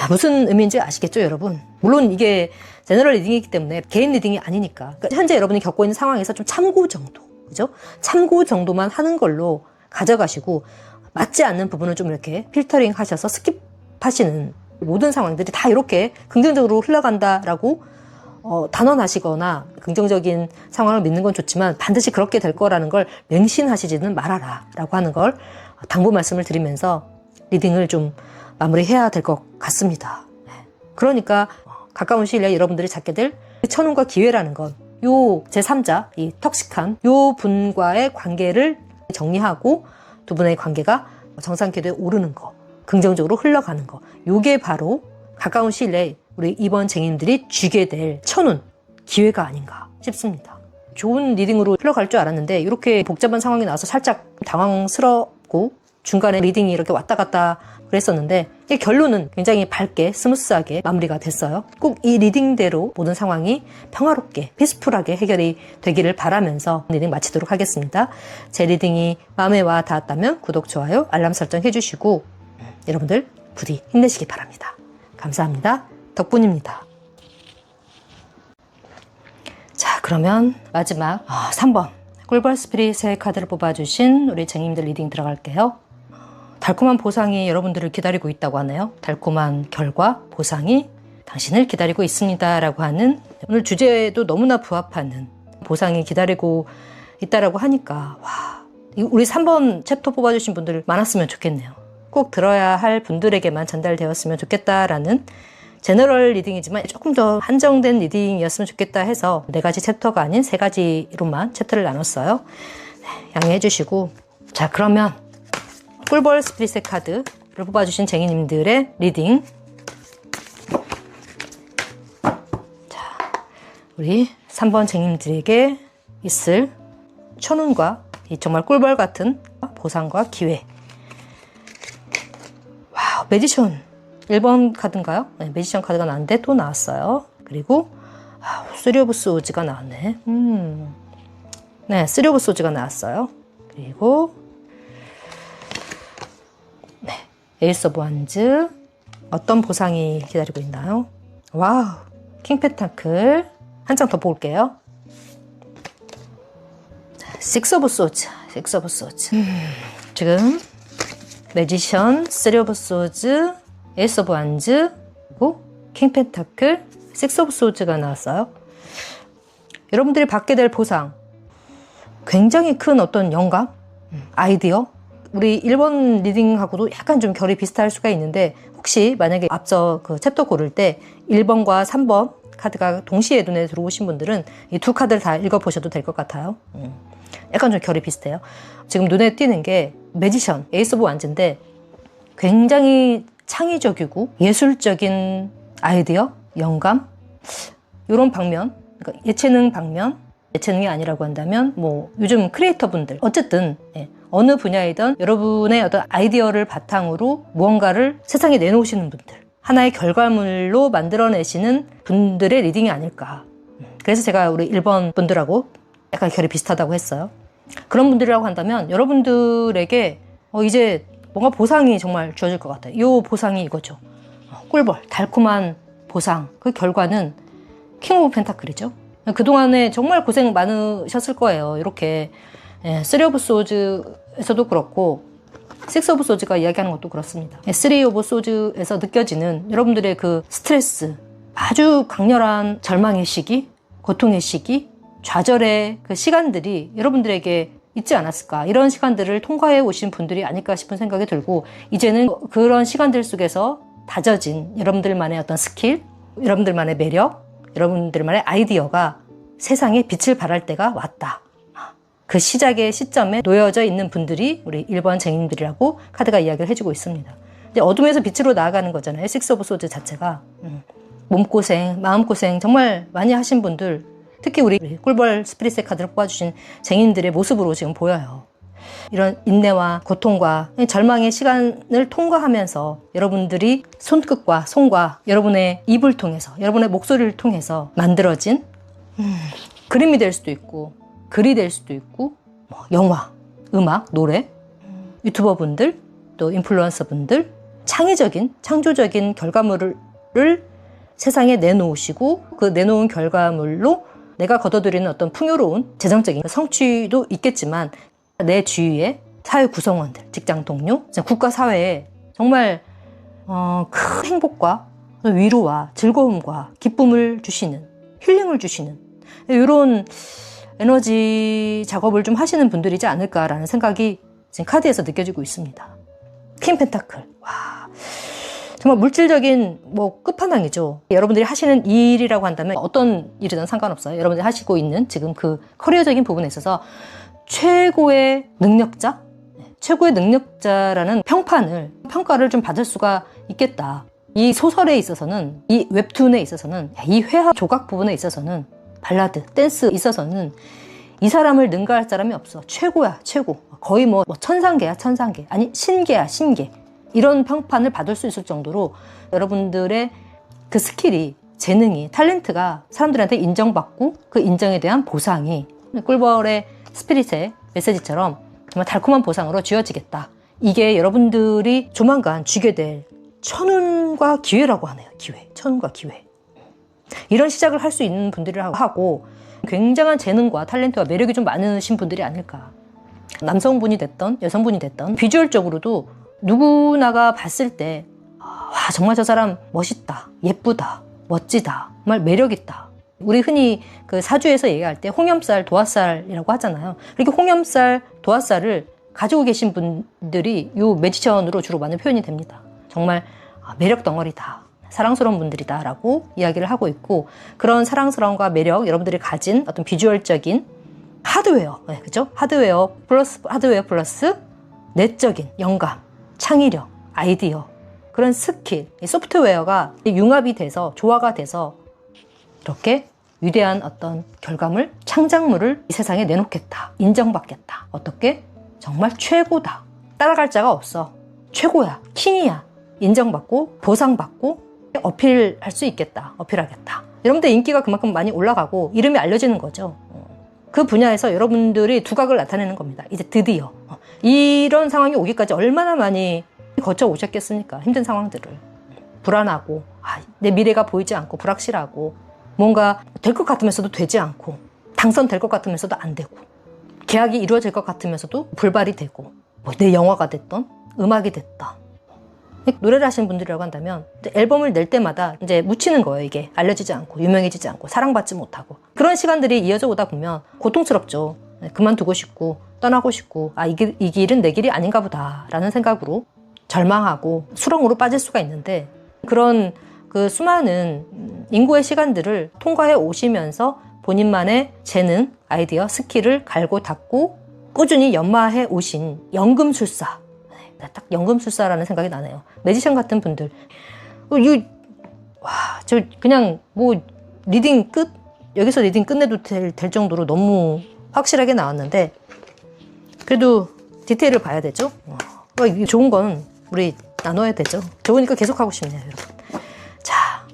무슨 의미인지 아시겠죠, 여러분? 물론 이게 제너럴 리딩이기 때문에 개인 리딩이 아니니까. 그러니까 현재 여러분이 겪고 있는 상황에서 좀 참고 정도, 그죠? 참고 정도만 하는 걸로 가져가시고 맞지 않는 부분은 좀 이렇게 필터링 하셔서 스킵하시는, 모든 상황들이 다 이렇게 긍정적으로 흘러간다라고 단언하시거나 긍정적인 상황을 믿는 건 좋지만 반드시 그렇게 될 거라는 걸 맹신하시지는 말아라 라고 하는 걸 당부 말씀을 드리면서 리딩을 좀 마무리해야 될 것 같습니다. 그러니까 가까운 시일 내에 여러분들이 찾게 될 천운과 기회라는 건 요 제3자, 이 턱식한 요 분과의 관계를 정리하고 두 분의 관계가 정상 궤도에 오르는 거, 긍정적으로 흘러가는 거, 요게 바로 가까운 시일 내에 우리 이번 쟁인들이 쥐게 될 천운, 기회가 아닌가 싶습니다. 좋은 리딩으로 흘러갈 줄 알았는데 이렇게 복잡한 상황이 나와서 살짝 당황스럽고 중간에 리딩이 이렇게 왔다 갔다 그랬었는데 이 결론은 굉장히 밝게 스무스하게 마무리가 됐어요. 꼭 이 리딩대로 모든 상황이 평화롭게 피스풀하게 해결이 되기를 바라면서 리딩 마치도록 하겠습니다. 제 리딩이 마음에 와 닿았다면 구독, 좋아요, 알람 설정 해주시고 여러분들 부디 힘내시기 바랍니다. 감사합니다. 덕분입니다. 자, 그러면 마지막 3번 꿀벌 스피릿의 카드를 뽑아주신 우리 쟁님들 리딩 들어갈게요. 달콤한 보상이 여러분들을 기다리고 있다고 하네요. 달콤한 결과, 보상이 당신을 기다리고 있습니다 라고 하는, 오늘 주제에도 너무나 부합하는 보상이 기다리고 있다라고 하니까 와, 우리 3번 챕터 뽑아주신 분들 많았으면 좋겠네요. 꼭 들어야 할 분들에게만 전달되었으면 좋겠다라는 제너럴 리딩이지만 조금 더 한정된 리딩이었으면 좋겠다 해서 4가지 챕터가 아닌 3가지로만 챕터를 나눴어요. 네, 양해해 주시고, 자, 그러면 꿀벌 스피릿의 카드를 뽑아주신 쟁이님들의 리딩, 자, 우리 3번 쟁이님들에게 있을 천운과 이 정말 꿀벌 같은 보상과 기회. 와우, 매지션 1번 카드인가요? 네, 매지션 카드가 나왔는데 또 나왔어요. 그리고 쓰리 오브 소즈가 나왔네. 네, 쓰리 오브 소즈가 나왔어요. 그리고 네, 에이스 오브 완즈. 어떤 보상이 기다리고 있나요? 와우, 킹 펜타클. 한 장 더 볼게요. 식스 오브 소즈. 식스 오브 소즈. 지금 매지션, 쓰리 오브 소즈, 에이스 오브 완즈, 그리고 킹 펜타클, 식스 오브 소즈가 나왔어요. 여러분들이 받게 될 보상, 굉장히 큰 어떤 영감, 아이디어, 우리 1번 리딩하고도 약간 좀 결이 비슷할 수가 있는데, 혹시 만약에 앞서 그 챕터 고를 때 1번과 3번 카드가 동시에 눈에 들어오신 분들은 이 두 카드를 다 읽어보셔도 될 것 같아요. 약간 좀 결이 비슷해요. 지금 눈에 띄는 게 매지션, 에이스 오브 완즈인데 굉장히 창의적이고 예술적인 아이디어, 영감, 이런 방면, 그러니까 예체능 방면, 예체능이 아니라고 한다면 뭐 요즘 크리에이터 분들, 어쨌든 어느 분야이든 여러분의 어떤 아이디어를 바탕으로 무언가를 세상에 내놓으시는 분들, 하나의 결과물로 만들어내시는 분들의 리딩이 아닐까. 그래서 제가 우리 1번 분들하고 약간 결이 비슷하다고 했어요. 그런 분들이라고 한다면 여러분들에게 이제 뭔가 보상이 정말 주어질 것 같아요. 이 보상이 이거죠. 꿀벌, 달콤한 보상. 그 결과는 킹 오브 펜타클이죠. 그동안에 정말 고생 많으셨을 거예요. 이렇게 쓰리 오브 소즈에서도 그렇고 식스 오브 소즈가 이야기하는 것도 그렇습니다. 쓰리 오브 소즈에서 느껴지는 여러분들의 그 스트레스, 아주 강렬한 절망의 시기, 고통의 시기, 좌절의 그 시간들이 여러분들에게 있지 않았을까. 이런 시간들을 통과해 오신 분들이 아닐까 싶은 생각이 들고, 이제는 그런 시간들 속에서 다져진 여러분들만의 어떤 스킬, 여러분들만의 매력, 여러분들만의 아이디어가 세상에 빛을 발할 때가 왔다. 그 시작의 시점에 놓여져 있는 분들이 우리 1번 쟁인들이라고 카드가 이야기를 해주고 있습니다. 이제 어둠에서 빛으로 나아가는 거잖아요. 식스 오브 소즈 자체가. 몸고생, 마음고생 정말 많이 하신 분들, 특히 우리 꿀벌 스피릿의 카드를 뽑아주신 쟁인들의 모습으로 지금 보여요. 이런 인내와 고통과 절망의 시간을 통과하면서 여러분들이 손끝과 손과 여러분의 입을 통해서, 여러분의 목소리를 통해서 만들어진 그림이 될 수도 있고, 글이 될 수도 있고, 영화, 음악, 노래, 유튜버 분들, 또 인플루언서 분들, 창의적인, 창조적인 결과물을 세상에 내놓으시고, 그 내놓은 결과물로 내가 거둬들이는 어떤 풍요로운 재정적인 성취도 있겠지만, 내 주위에 사회 구성원들, 직장 동료, 국가 사회에 정말 큰 행복과 위로와 즐거움과 기쁨을 주시는, 힐링을 주시는 이런 에너지 작업을 좀 하시는 분들이지 않을까라는 생각이 지금 카드에서 느껴지고 있습니다. 퀸 펜타클. 와, 정말 물질적인 끝판왕이죠. 여러분들이 하시는 일이라고 한다면 어떤 일이든 상관없어요. 여러분들이 하시고 있는 지금 그 커리어적인 부분에 있어서 최고의 능력자, 최고의 능력자라는 평가를 좀 받을 수가 있겠다. 이 소설에 있어서는, 이 웹툰에 있어서는, 이 회화 조각 부분에 있어서는, 발라드, 댄스 있어서는 이 사람을 능가할 사람이 없어. 최고야, 최고. 거의 천상계야, 천상계. 아니, 신계야, 신계. 이런 평판을 받을 수 있을 정도로 여러분들의 그 스킬이, 재능이, 탤런트가 사람들한테 인정받고 그 인정에 대한 보상이 꿀벌의 스피릿의 메시지처럼 정말 달콤한 보상으로 쥐어지겠다. 이게 여러분들이 조만간 쥐게 될 천운과 기회라고 하네요. 기회. 천운과 기회. 이런 시작을 할 수 있는 분들이라고 하고 굉장한 재능과 탤런트와 매력이 좀 많으신 분들이 아닐까. 남성분이 됐던 여성분이 됐던 비주얼적으로도 누구나가 봤을 때 와, 정말 저 사람 멋있다, 예쁘다, 멋지다, 정말 매력있다. 우리 흔히 그 사주에서 얘기할 때 홍염살, 도화살이라고 하잖아요. 이렇게 홍염살, 도화살을 가지고 계신 분들이 요 매지션으로 주로 많은 표현이 됩니다. 정말 매력 덩어리다, 사랑스러운 분들이다 라고 이야기를 하고 있고, 그런 사랑스러움과 매력, 여러분들이 가진 어떤 비주얼적인 하드웨어, 그죠? 하드웨어 플러스 내적인 영감, 창의력, 아이디어, 그런 스킬, 이 소프트웨어가 융합이 돼서, 조화가 돼서 이렇게 위대한 어떤 결과물, 창작물을 이 세상에 내놓겠다. 인정받겠다. 어떻게? 정말 최고다. 따라갈 자가 없어. 최고야. 킹이야. 인정받고 보상받고 어필할 수 있겠다. 어필하겠다. 여러분들 인기가 그만큼 많이 올라가고 이름이 알려지는 거죠. 그 분야에서 여러분들이 두각을 나타내는 겁니다. 이제 드디어. 이런 상황이 오기까지 얼마나 많이 거쳐 오셨겠습니까? 힘든 상황들을. 불안하고 내 미래가 보이지 않고 불확실하고 뭔가 될 것 같으면서도 되지 않고 당선될 것 같으면서도 안 되고 계약이 이루어질 것 같으면서도 불발이 되고 내 영화가 됐던 음악이 됐다. 노래를 하시는 분들이라고 한다면 앨범을 낼 때마다 이제 묻히는 거예요. 이게 알려지지 않고 유명해지지 않고 사랑받지 못하고 그런 시간들이 이어져 오다 보면 고통스럽죠. 그만두고 싶고 떠나고 싶고 이 길은 내 길이 아닌가 보다 라는 생각으로 절망하고 수렁으로 빠질 수가 있는데, 그런 그 수많은 인고의 시간들을 통과해 오시면서 본인만의 재능, 아이디어, 스킬을 갈고 닦고 꾸준히 연마해 오신 연금술사, 딱 연금술사라는 생각이 나네요. 매지션 같은 분들, 저 그냥 리딩 끝? 여기서 리딩 끝내도 될 정도로 너무 확실하게 나왔는데, 그래도 디테일을 봐야 되죠. 좋은 건 우리 나눠야 되죠. 좋으니까 계속 하고 싶네요, 여러분. 자,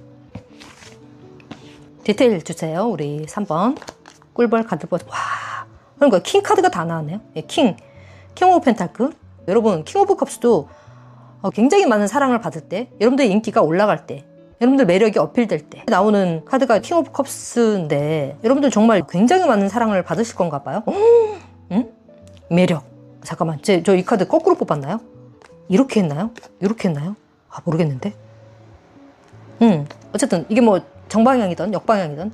디테일 주세요. 우리 3번 꿀벌 카드봇. 와, 그러니까 킹 카드가 다 나왔네요. 킹 오브 펜타클. 여러분, 킹 오브 컵스도 굉장히 많은 사랑을 받을 때, 여러분들의 인기가 올라갈 때, 여러분들 매력이 어필될 때 나오는 카드가 킹 오브 컵스인데, 여러분들 정말 굉장히 많은 사랑을 받으실 건가 봐요. 응? 매력. 잠깐만, 저 이 카드 거꾸로 뽑았나요? 이렇게 했나요? 이렇게 했나요? 모르겠는데. 어쨌든 이게 정방향이든 역방향이든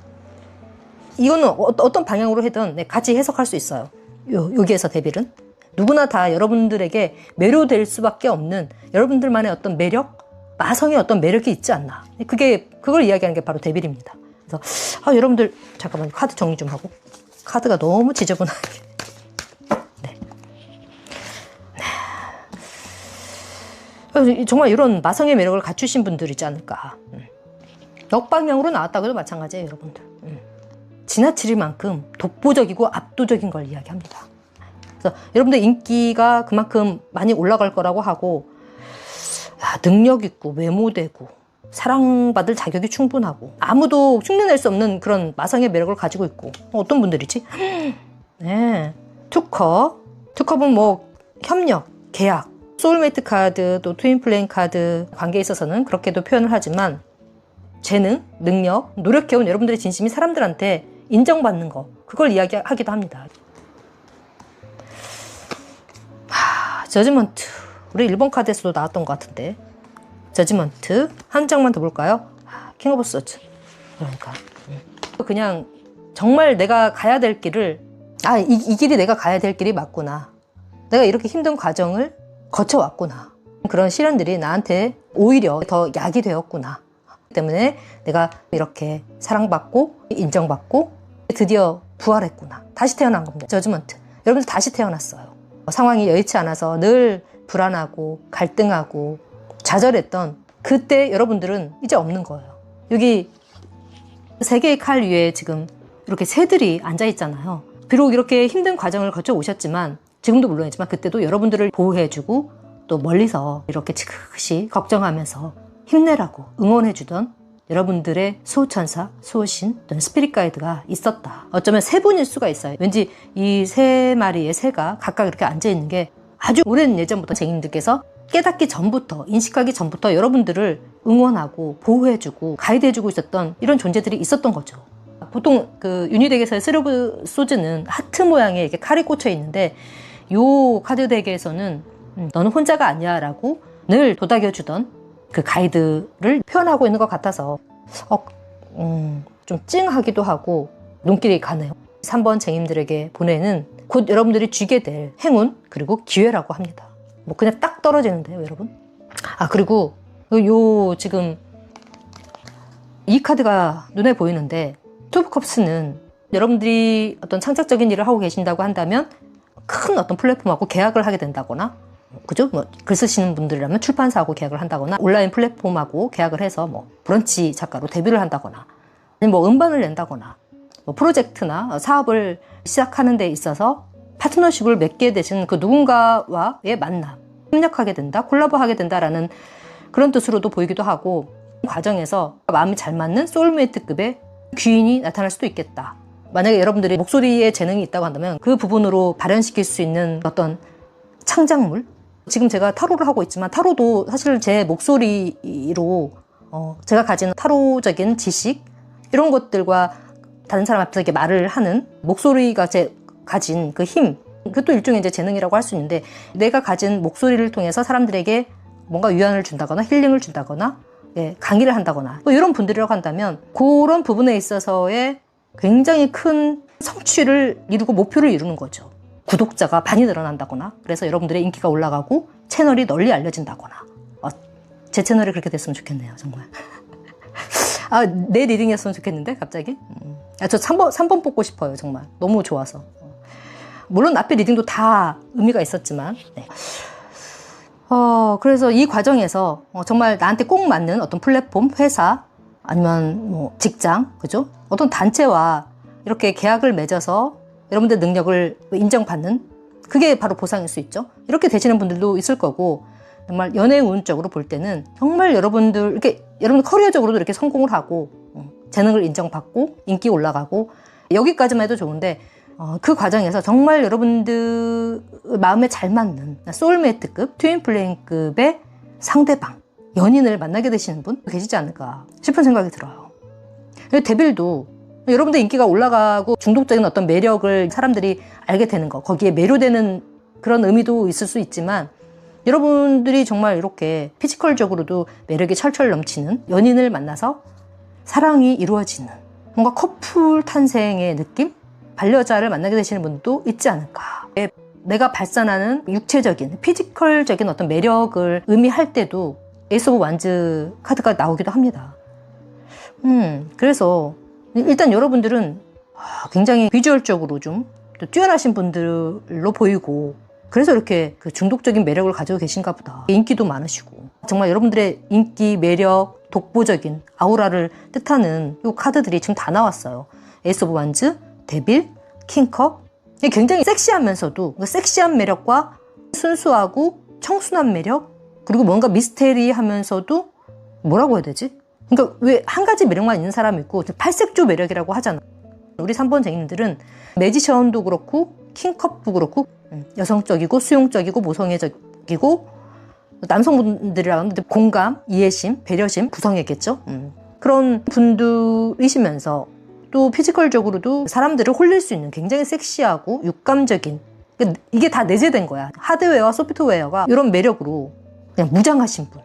이거는 어떤 방향으로 해든 같이 해석할 수 있어요. 여기에서 데빌은 누구나 다 여러분들에게 매료될 수밖에 없는 여러분들만의 어떤 매력, 마성의 어떤 매력이 있지 않나. 그걸 이야기하는 게 바로 데빌입니다. 그래서 여러분들 잠깐만 카드 정리 좀 하고. 카드가 너무 지저분하게. 정말 이런 마성의 매력을 갖추신 분들이지 않을까. 역방향으로 나왔다고도 마찬가지예요, 여러분들. 지나칠 만큼 독보적이고 압도적인 걸 이야기합니다. 그래서 여러분들 인기가 그만큼 많이 올라갈 거라고 하고, 능력 있고 외모되고 사랑받을 자격이 충분하고 아무도 흉내낼 수 없는 그런 마성의 매력을 가지고 있고, 어떤 분들이지? 네, 투컵은 협력, 계약, 소울메이트 카드, 또 트윈 플레임 카드 관계에 있어서는 그렇게도 표현을 하지만, 재능, 능력, 노력해온 여러분들의 진심이 사람들한테 인정받는 거, 그걸 이야기하기도 합니다. 저지먼트. 우리 일본 카드에서도 나왔던 것 같은데. 저지먼트. 한 장만 더 볼까요? 킹 오브 소즈. 그러니까. 그냥 정말 내가 가야 될 길을, 이 길이 내가 가야 될 길이 맞구나. 내가 이렇게 힘든 과정을 거쳐왔구나. 그런 시련들이 나한테 오히려 더 약이 되었구나. 때문에 내가 이렇게 사랑받고 인정받고 드디어 부활했구나. 다시 태어난 겁니다. 저지먼트. 여러분들 다시 태어났어요. 상황이 여의치 않아서 늘 불안하고 갈등하고 좌절했던 그때 여러분들은 이제 없는 거예요. 여기 세 개의 칼 위에 지금 이렇게 새들이 앉아 있잖아요. 비록 이렇게 힘든 과정을 거쳐 오셨지만, 지금도 물론이지만 그때도 여러분들을 보호해주고 또 멀리서 이렇게 지그시 걱정하면서 힘내라고 응원해주던 여러분들의 수호천사, 수호신 또는 스피릿 가이드가 있었다. 어쩌면 세 분일 수가 있어요. 왠지 이 세 마리의 새가 각각 이렇게 앉아있는 게 아주 오랜 예전부터 쟁인들께서 깨닫기 전부터, 인식하기 전부터 여러분들을 응원하고 보호해주고 가이드해주고 있었던 이런 존재들이 있었던 거죠. 보통 그 유니덱에서의 스르브 소즈는 하트 모양의 이렇게 칼이 꽂혀 있는데, 요 카드 덱에서는 너는 혼자가 아니야 라고 늘 도닥여주던 그 가이드를 표현하고 있는 것 같아서 좀 찡하기도 하고 눈길이 가네요. 3번 쟁임들에게 보내는 곧 여러분들이 쥐게 될 행운 그리고 기회라고 합니다. 뭐 그냥 딱 떨어지는데요, 여러분. 그리고 요 지금 이 카드가 눈에 보이는데, 투 오브 컵스는 여러분들이 어떤 창작적인 일을 하고 계신다고 한다면 큰 어떤 플랫폼하고 계약을 하게 된다거나, 그죠? 뭐 글 쓰시는 분들이라면 출판사하고 계약을 한다거나, 온라인 플랫폼하고 계약을 해서 뭐 브런치 작가로 데뷔를 한다거나, 아니면 뭐 음반을 낸다거나, 뭐 프로젝트나 사업을 시작하는 데 있어서 파트너십을 맺게 되신 그 누군가와의 만남, 협력하게 된다, 콜라보하게 된다라는 그런 뜻으로도 보이기도 하고, 과정에서 마음이 잘 맞는 소울메이트급의 귀인이 나타날 수도 있겠다. 만약에 여러분들이 목소리에 재능이 있다고 한다면 그 부분으로 발현시킬 수 있는 어떤 창작물? 지금 제가 타로를 하고 있지만 타로도 사실 제 목소리로 제가 가진 타로적인 지식 이런 것들과 다른 사람 앞에서 이렇게 말을 하는 목소리가 제 가진 그 힘, 그것도 일종의 이제 재능이라고 할 수 있는데, 내가 가진 목소리를 통해서 사람들에게 뭔가 위안을 준다거나 힐링을 준다거나 강의를 한다거나 뭐 이런 분들이라고 한다면, 그런 부분에 있어서의 굉장히 큰 성취를 이루고 목표를 이루는 거죠. 구독자가 많이 늘어난다거나, 그래서 여러분들의 인기가 올라가고 채널이 널리 알려진다거나. 제 채널이 그렇게 됐으면 좋겠네요, 정말. 내 리딩이었으면 좋겠는데 갑자기. 저 3번 뽑고 싶어요, 정말. 너무 좋아서. 물론 앞에 리딩도 다 의미가 있었지만, 네. 그래서 이 과정에서 정말 나한테 꼭 맞는 어떤 플랫폼, 회사, 아니면 뭐 직장, 그죠? 어떤 단체와 이렇게 계약을 맺어서 여러분들 능력을 인정받는, 그게 바로 보상일 수 있죠. 이렇게 되시는 분들도 있을 거고, 정말 연애 운적으로 볼 때는 정말 여러분들 커리어적으로도 이렇게 성공을 하고 재능을 인정받고 인기 올라가고 여기까지만 해도 좋은데, 그 과정에서 정말 여러분들 마음에 잘 맞는 소울메이트급, 트윈플레임급의 상대방, 연인을 만나게 되시는 분 계시지 않을까 싶은 생각이 들어요. 데빌도 여러분들 인기가 올라가고 중독적인 어떤 매력을 사람들이 알게 되는 거, 거기에 매료되는 그런 의미도 있을 수 있지만, 여러분들이 정말 이렇게 피지컬적으로도 매력이 철철 넘치는 연인을 만나서 사랑이 이루어지는 뭔가 커플 탄생의 느낌? 반려자를 만나게 되시는 분도 있지 않을까. 내가 발산하는 육체적인, 피지컬적인 어떤 매력을 의미할 때도 에이스 오브 완즈 카드가 나오기도 합니다. 그래서 일단 여러분들은 굉장히 비주얼적으로 좀 뛰어나신 분들로 보이고, 그래서 이렇게 그 중독적인 매력을 가지고 계신가 보다. 인기도 많으시고, 정말 여러분들의 인기, 매력, 독보적인 아우라를 뜻하는 이 카드들이 지금 다 나왔어요. 에이스 오브 완즈, 데빌, 킹컵. 굉장히 섹시하면서도 섹시한 매력과 순수하고 청순한 매력, 그리고 뭔가 미스테리하면서도 뭐라고 해야 되지? 그러니까 왜 한 가지 매력만 있는 사람이 있고 팔색조 매력이라고 하잖아. 우리 3번 쟁이들은 매지션도 그렇고 킹컵도 그렇고 여성적이고 수용적이고 모성애적이고, 남성분들이랑 공감, 이해심, 배려심 구성했겠죠. 그런 분들이시면서 또 피지컬적으로도 사람들을 홀릴 수 있는 굉장히 섹시하고 육감적인 이게 다 내재된 거야. 하드웨어와 소프트웨어가 이런 매력으로 그냥 무장하신 분.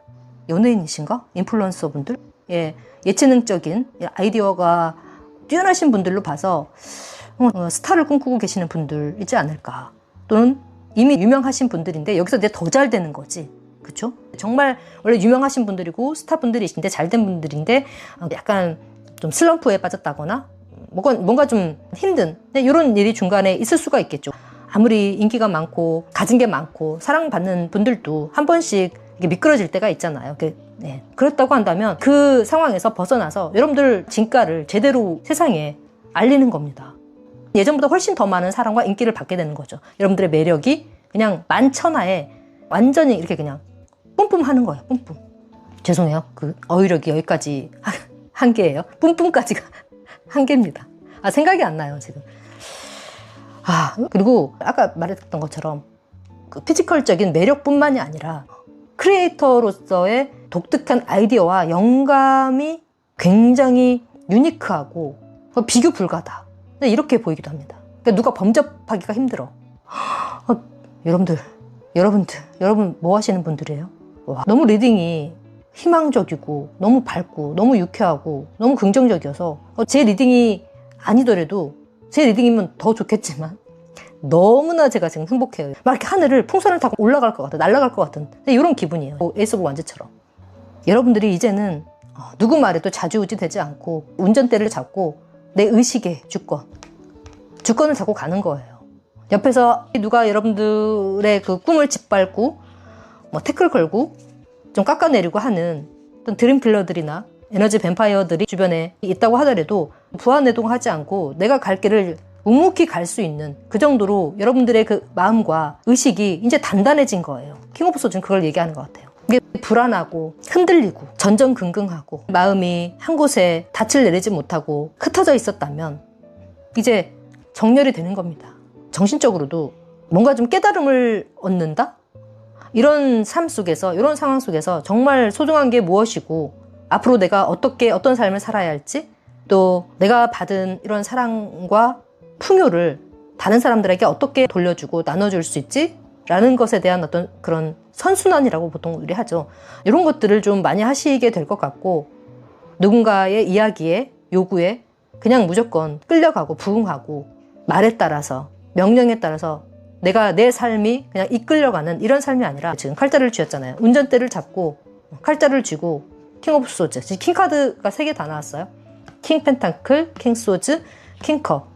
연예인이신가? 인플루언서 분들? 예, 예체능적인 아이디어가 뛰어나신 분들로 봐서 스타를 꿈꾸고 계시는 분들이지 않을까. 또는 이미 유명하신 분들인데 여기서 내가 더 잘 되는 거지. 그쵸? 정말 원래 유명하신 분들이고 스타 분들이신데 잘된 분들인데 약간 좀 슬럼프에 빠졌다거나 뭔가 좀 힘든 이런 일이 중간에 있을 수가 있겠죠. 아무리 인기가 많고 가진 게 많고 사랑받는 분들도 한 번씩 이게 미끄러질 때가 있잖아요. 네. 그렇다고 한다면 그 상황에서 벗어나서 여러분들 진가를 제대로 세상에 알리는 겁니다. 예전보다 훨씬 더 많은 사랑과 인기를 받게 되는 거죠. 여러분들의 매력이 그냥 만천하에 완전히 이렇게 그냥 뿜뿜 하는 거예요. 뿜뿜. 죄송해요. 그 어휘력이 여기까지 한계예요. 뿜뿜까지가 한계입니다. 생각이 안 나요, 지금. 그리고 아까 말했던 것처럼 그 피지컬적인 매력뿐만이 아니라 크리에이터로서의 독특한 아이디어와 영감이 굉장히 유니크하고 비교 불가다. 이렇게 보이기도 합니다. 그러니까 누가 범접하기가 힘들어. 여러분 뭐 하시는 분들이에요? 와, 너무 리딩이 희망적이고 너무 밝고 너무 유쾌하고 너무 긍정적이어서 제 리딩이 아니더라도 제 리딩이면 더 좋겠지만 너무나 제가 지금 행복해요. 막 이렇게 하늘을 풍선을 타고 올라갈 것 같아, 날아갈 것 같은 이런 기분이에요. 에이스 오브 완즈처럼. 여러분들이 이제는 누구 말에도 좌지우지 되지 않고 운전대를 잡고 내 의식의 주권을 잡고 가는 거예요. 옆에서 누가 여러분들의 그 꿈을 짓밟고 태클 걸고 좀 깎아내리고 하는 어떤 드림킬러들이나 에너지 뱀파이어들이 주변에 있다고 하더라도 부안해동하지 않고 내가 갈 길을 묵묵히 갈 수 있는 그 정도로 여러분들의 그 마음과 의식이 이제 단단해진 거예요. 킹 오브 소즈는 그걸 얘기하는 것 같아요. 이게 불안하고 흔들리고 전전긍긍하고 마음이 한 곳에 닻을 내리지 못하고 흩어져 있었다면 이제 정렬이 되는 겁니다. 정신적으로도 뭔가 좀 깨달음을 얻는다? 이런 삶 속에서, 이런 상황 속에서 정말 소중한 게 무엇이고 앞으로 내가 어떤 삶을 살아야 할지 또 내가 받은 이런 사랑과 풍요를 다른 사람들에게 어떻게 돌려주고 나눠줄 수 있지? 라는 것에 대한 어떤 그런 선순환이라고 보통 우리 하죠. 이런 것들을 좀 많이 하시게 될 것 같고 누군가의 이야기에 요구에 그냥 무조건 끌려가고 부응하고 말에 따라서 명령에 따라서 내가 내 삶이 그냥 이끌려가는 이런 삶이 아니라 지금 칼자를 쥐었잖아요. 운전대를 잡고 칼자를 쥐고 킹 오브 소즈, 킹 카드가 3개 다 나왔어요. 킹 펜타클, 킹 소즈, 킹 컵.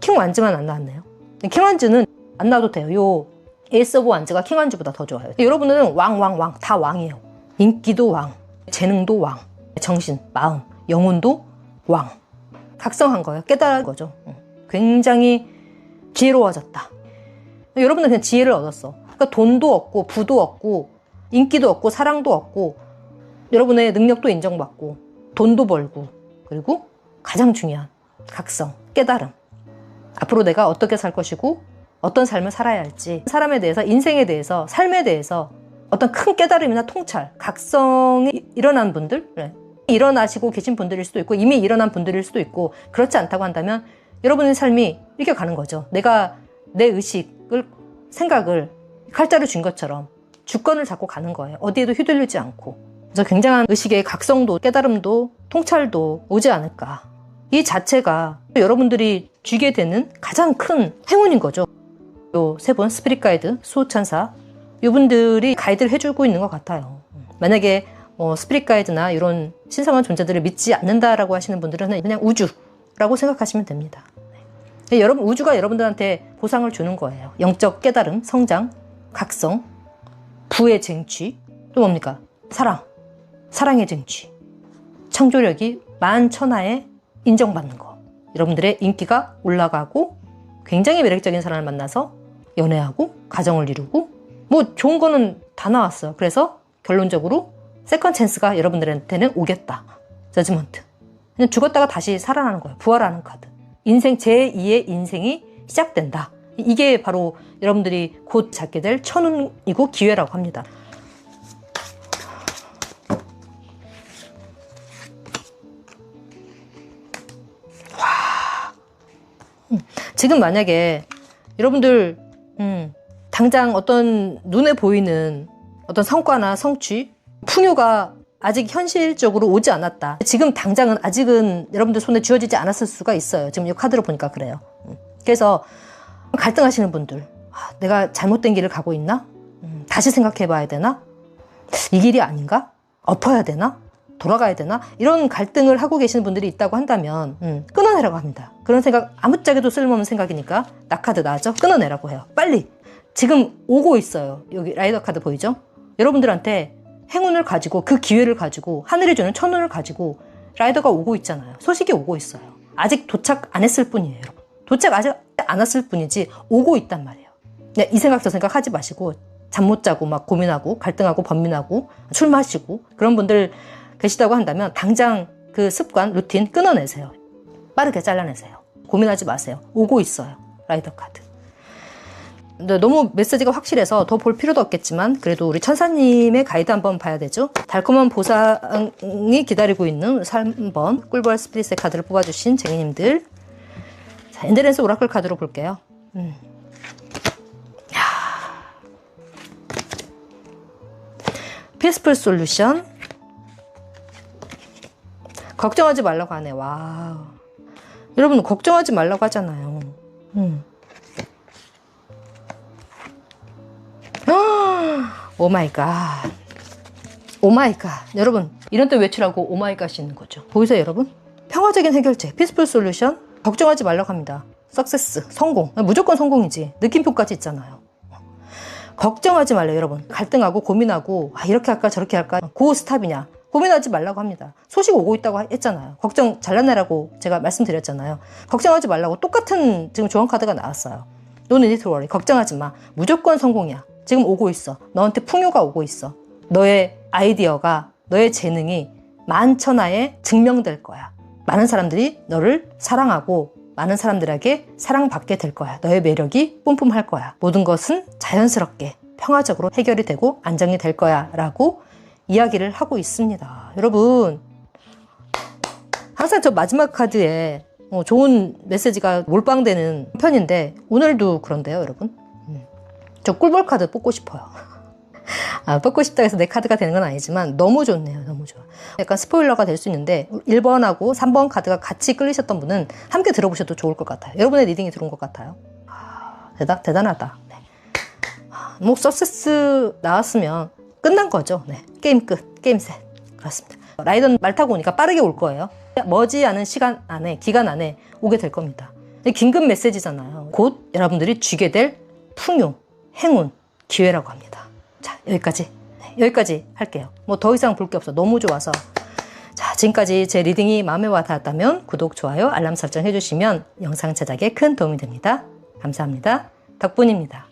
킹 완즈만 안 나왔네요. 킹 완즈는 안 나와도 돼요. 요 에이스 오브 완즈가 킹 완즈보다 더 좋아요. 여러분은 왕 다 왕이에요. 인기도 왕, 재능도 왕, 정신, 마음, 영혼도 왕. 각성한 거예요. 깨달은 거죠. 굉장히 지혜로워졌다. 여러분은 그냥 지혜를 얻었어. 그러니까 돈도 얻고 부도 얻고 인기도 얻고 사랑도 얻고 여러분의 능력도 인정받고 돈도 벌고 그리고 가장 중요한 각성, 깨달음. 앞으로 내가 어떻게 살 것이고 어떤 삶을 살아야 할지 사람에 대해서, 인생에 대해서, 삶에 대해서 어떤 큰 깨달음이나 통찰, 각성이 일어난 분들, 일어나시고 계신 분들일 수도 있고 이미 일어난 분들일 수도 있고 그렇지 않다고 한다면 여러분의 삶이 이렇게 가는 거죠. 내가 내 의식을, 생각을 칼자루 쥔 것처럼 주권을 잡고 가는 거예요. 어디에도 휘둘리지 않고. 그래서 굉장한 의식의 각성도 깨달음도 통찰도 오지 않을까. 이 자체가 여러분들이 쥐게 되는 가장 큰 행운인 거죠. 요 3분 스피릿 가이드, 수호천사 이분들이 가이드를 해주고 있는 것 같아요. 만약에 스피릿 가이드나 이런 신성한 존재들을 믿지 않는다라고 하시는 분들은 그냥 우주라고 생각하시면 됩니다. 여러분, 우주가 여러분들한테 보상을 주는 거예요. 영적 깨달음, 성장, 각성, 부의 쟁취, 또 뭡니까? 사랑의 쟁취, 창조력이 만천하에 인정받는 거. 여러분들의 인기가 올라가고 굉장히 매력적인 사람을 만나서 연애하고 가정을 이루고 뭐 좋은 거는 다 나왔어요. 그래서 결론적으로 세컨 찬스가 여러분들한테는 오겠다. 저지먼트. 그냥 죽었다가 다시 살아나는 거예요. 부활하는 카드. 인생 제2의 인생이 시작된다. 이게 바로 여러분들이 곧 잡게 될 천운이고 기회라고 합니다. 지금 만약에 여러분들 당장 어떤 눈에 보이는 어떤 성과나 성취, 풍요가 아직 현실적으로 오지 않았다. 지금 당장은 아직은 여러분들 손에 쥐어지지 않았을 수가 있어요. 지금 이 카드로 보니까 그래요. 그래서 갈등하시는 분들, 내가 잘못된 길을 가고 있나? 다시 생각해 봐야 되나? 이 길이 아닌가? 엎어야 되나? 돌아가야 되나? 이런 갈등을 하고 계시는 분들이 있다고 한다면 끊어내라고 합니다. 그런 생각 아무짝에도 쓸모없는 생각이니까 낙카드 나죠? 끊어내라고 해요. 빨리. 지금 오고 있어요. 여기 라이더 카드 보이죠? 여러분들한테 행운을 가지고 그 기회를 가지고 하늘이 주는 천운을 가지고 라이더가 오고 있잖아요. 소식이 오고 있어요. 아직 도착 안 했을 뿐이에요, 여러분. 도착 아직 안 왔을 뿐이지 오고 있단 말이에요. 이 생각 저 생각 하지 마시고 잠 못 자고 막 고민하고 갈등하고 번민하고 술 마시고 그런 분들 계시다고 한다면 당장 그 습관, 루틴 끊어내세요. 빠르게 잘라내세요. 고민하지 마세요. 오고 있어요. 라이더 카드. 근데 너무 메시지가 확실해서 더 볼 필요도 없겠지만 그래도 우리 천사님의 가이드 한번 봐야 되죠. 달콤한 보상이 기다리고 있는 3번 꿀벌 스피릿의 카드를 뽑아주신 쟁이님들. 자, 엔드랜스 오라클 카드로 볼게요. 피스풀 솔루션. 걱정하지 말라고 하네. 와우. 여러분 걱정하지 말라고 하잖아요. 오마이갓. 오마이갓. 여러분 이런 때 외치라고 오마이갓이 있는 거죠. 보이세요 여러분? 평화적인 해결책 피스풀 솔루션. 걱정하지 말라고 합니다. 석세스 성공. 무조건 성공이지. 느낌표까지 있잖아요. 걱정하지 말래요 여러분. 갈등하고 고민하고 이렇게 할까 저렇게 할까 고 스탑이냐 고민하지 말라고 합니다. 소식 오고 있다고 했잖아요. 걱정 잘라내라고 제가 말씀드렸잖아요. 걱정하지 말라고 똑같은 지금 조언 카드가 나왔어요. No need to worry. 걱정하지 마. 무조건 성공이야. 지금 오고 있어. 너한테 풍요가 오고 있어. 너의 아이디어가 너의 재능이 만천하에 증명될 거야. 많은 사람들이 너를 사랑하고 많은 사람들에게 사랑받게 될 거야. 너의 매력이 뿜뿜할 거야. 모든 것은 자연스럽게 평화적으로 해결이 되고 안정이 될 거야 라고 이야기를 하고 있습니다. 여러분 항상 저 마지막 카드에 좋은 메시지가 몰빵되는 편인데 오늘도 그런데요 여러분. 저 꿀벌 카드 뽑고 싶어요. 뽑고 싶다 해서 내 카드가 되는 건 아니지만 너무 좋네요. 너무 좋아. 약간 스포일러가 될 수 있는데 1번하고 3번 카드가 같이 끌리셨던 분은 함께 들어보셔도 좋을 것 같아요. 여러분의 리딩이 들어온 것 같아요. 대단하다. 네. 뭐 석세스 나왔으면 끝난 거죠. 네. 게임 끝. 게임 셋. 그렇습니다. 라이더는 말 타고 오니까 빠르게 올 거예요. 머지않은 시간 안에 기간 안에 오게 될 겁니다. 긴급 메시지잖아요. 곧 여러분들이 쥐게 될 풍요, 행운, 기회라고 합니다. 자, 여기까지. 네, 여기까지 할게요. 뭐 더 이상 볼 게 없어. 너무 좋아서. 자, 지금까지 제 리딩이 마음에 와 닿았다면 구독, 좋아요, 알람 설정 해주시면 영상 제작에 큰 도움이 됩니다. 감사합니다. 덕분입니다.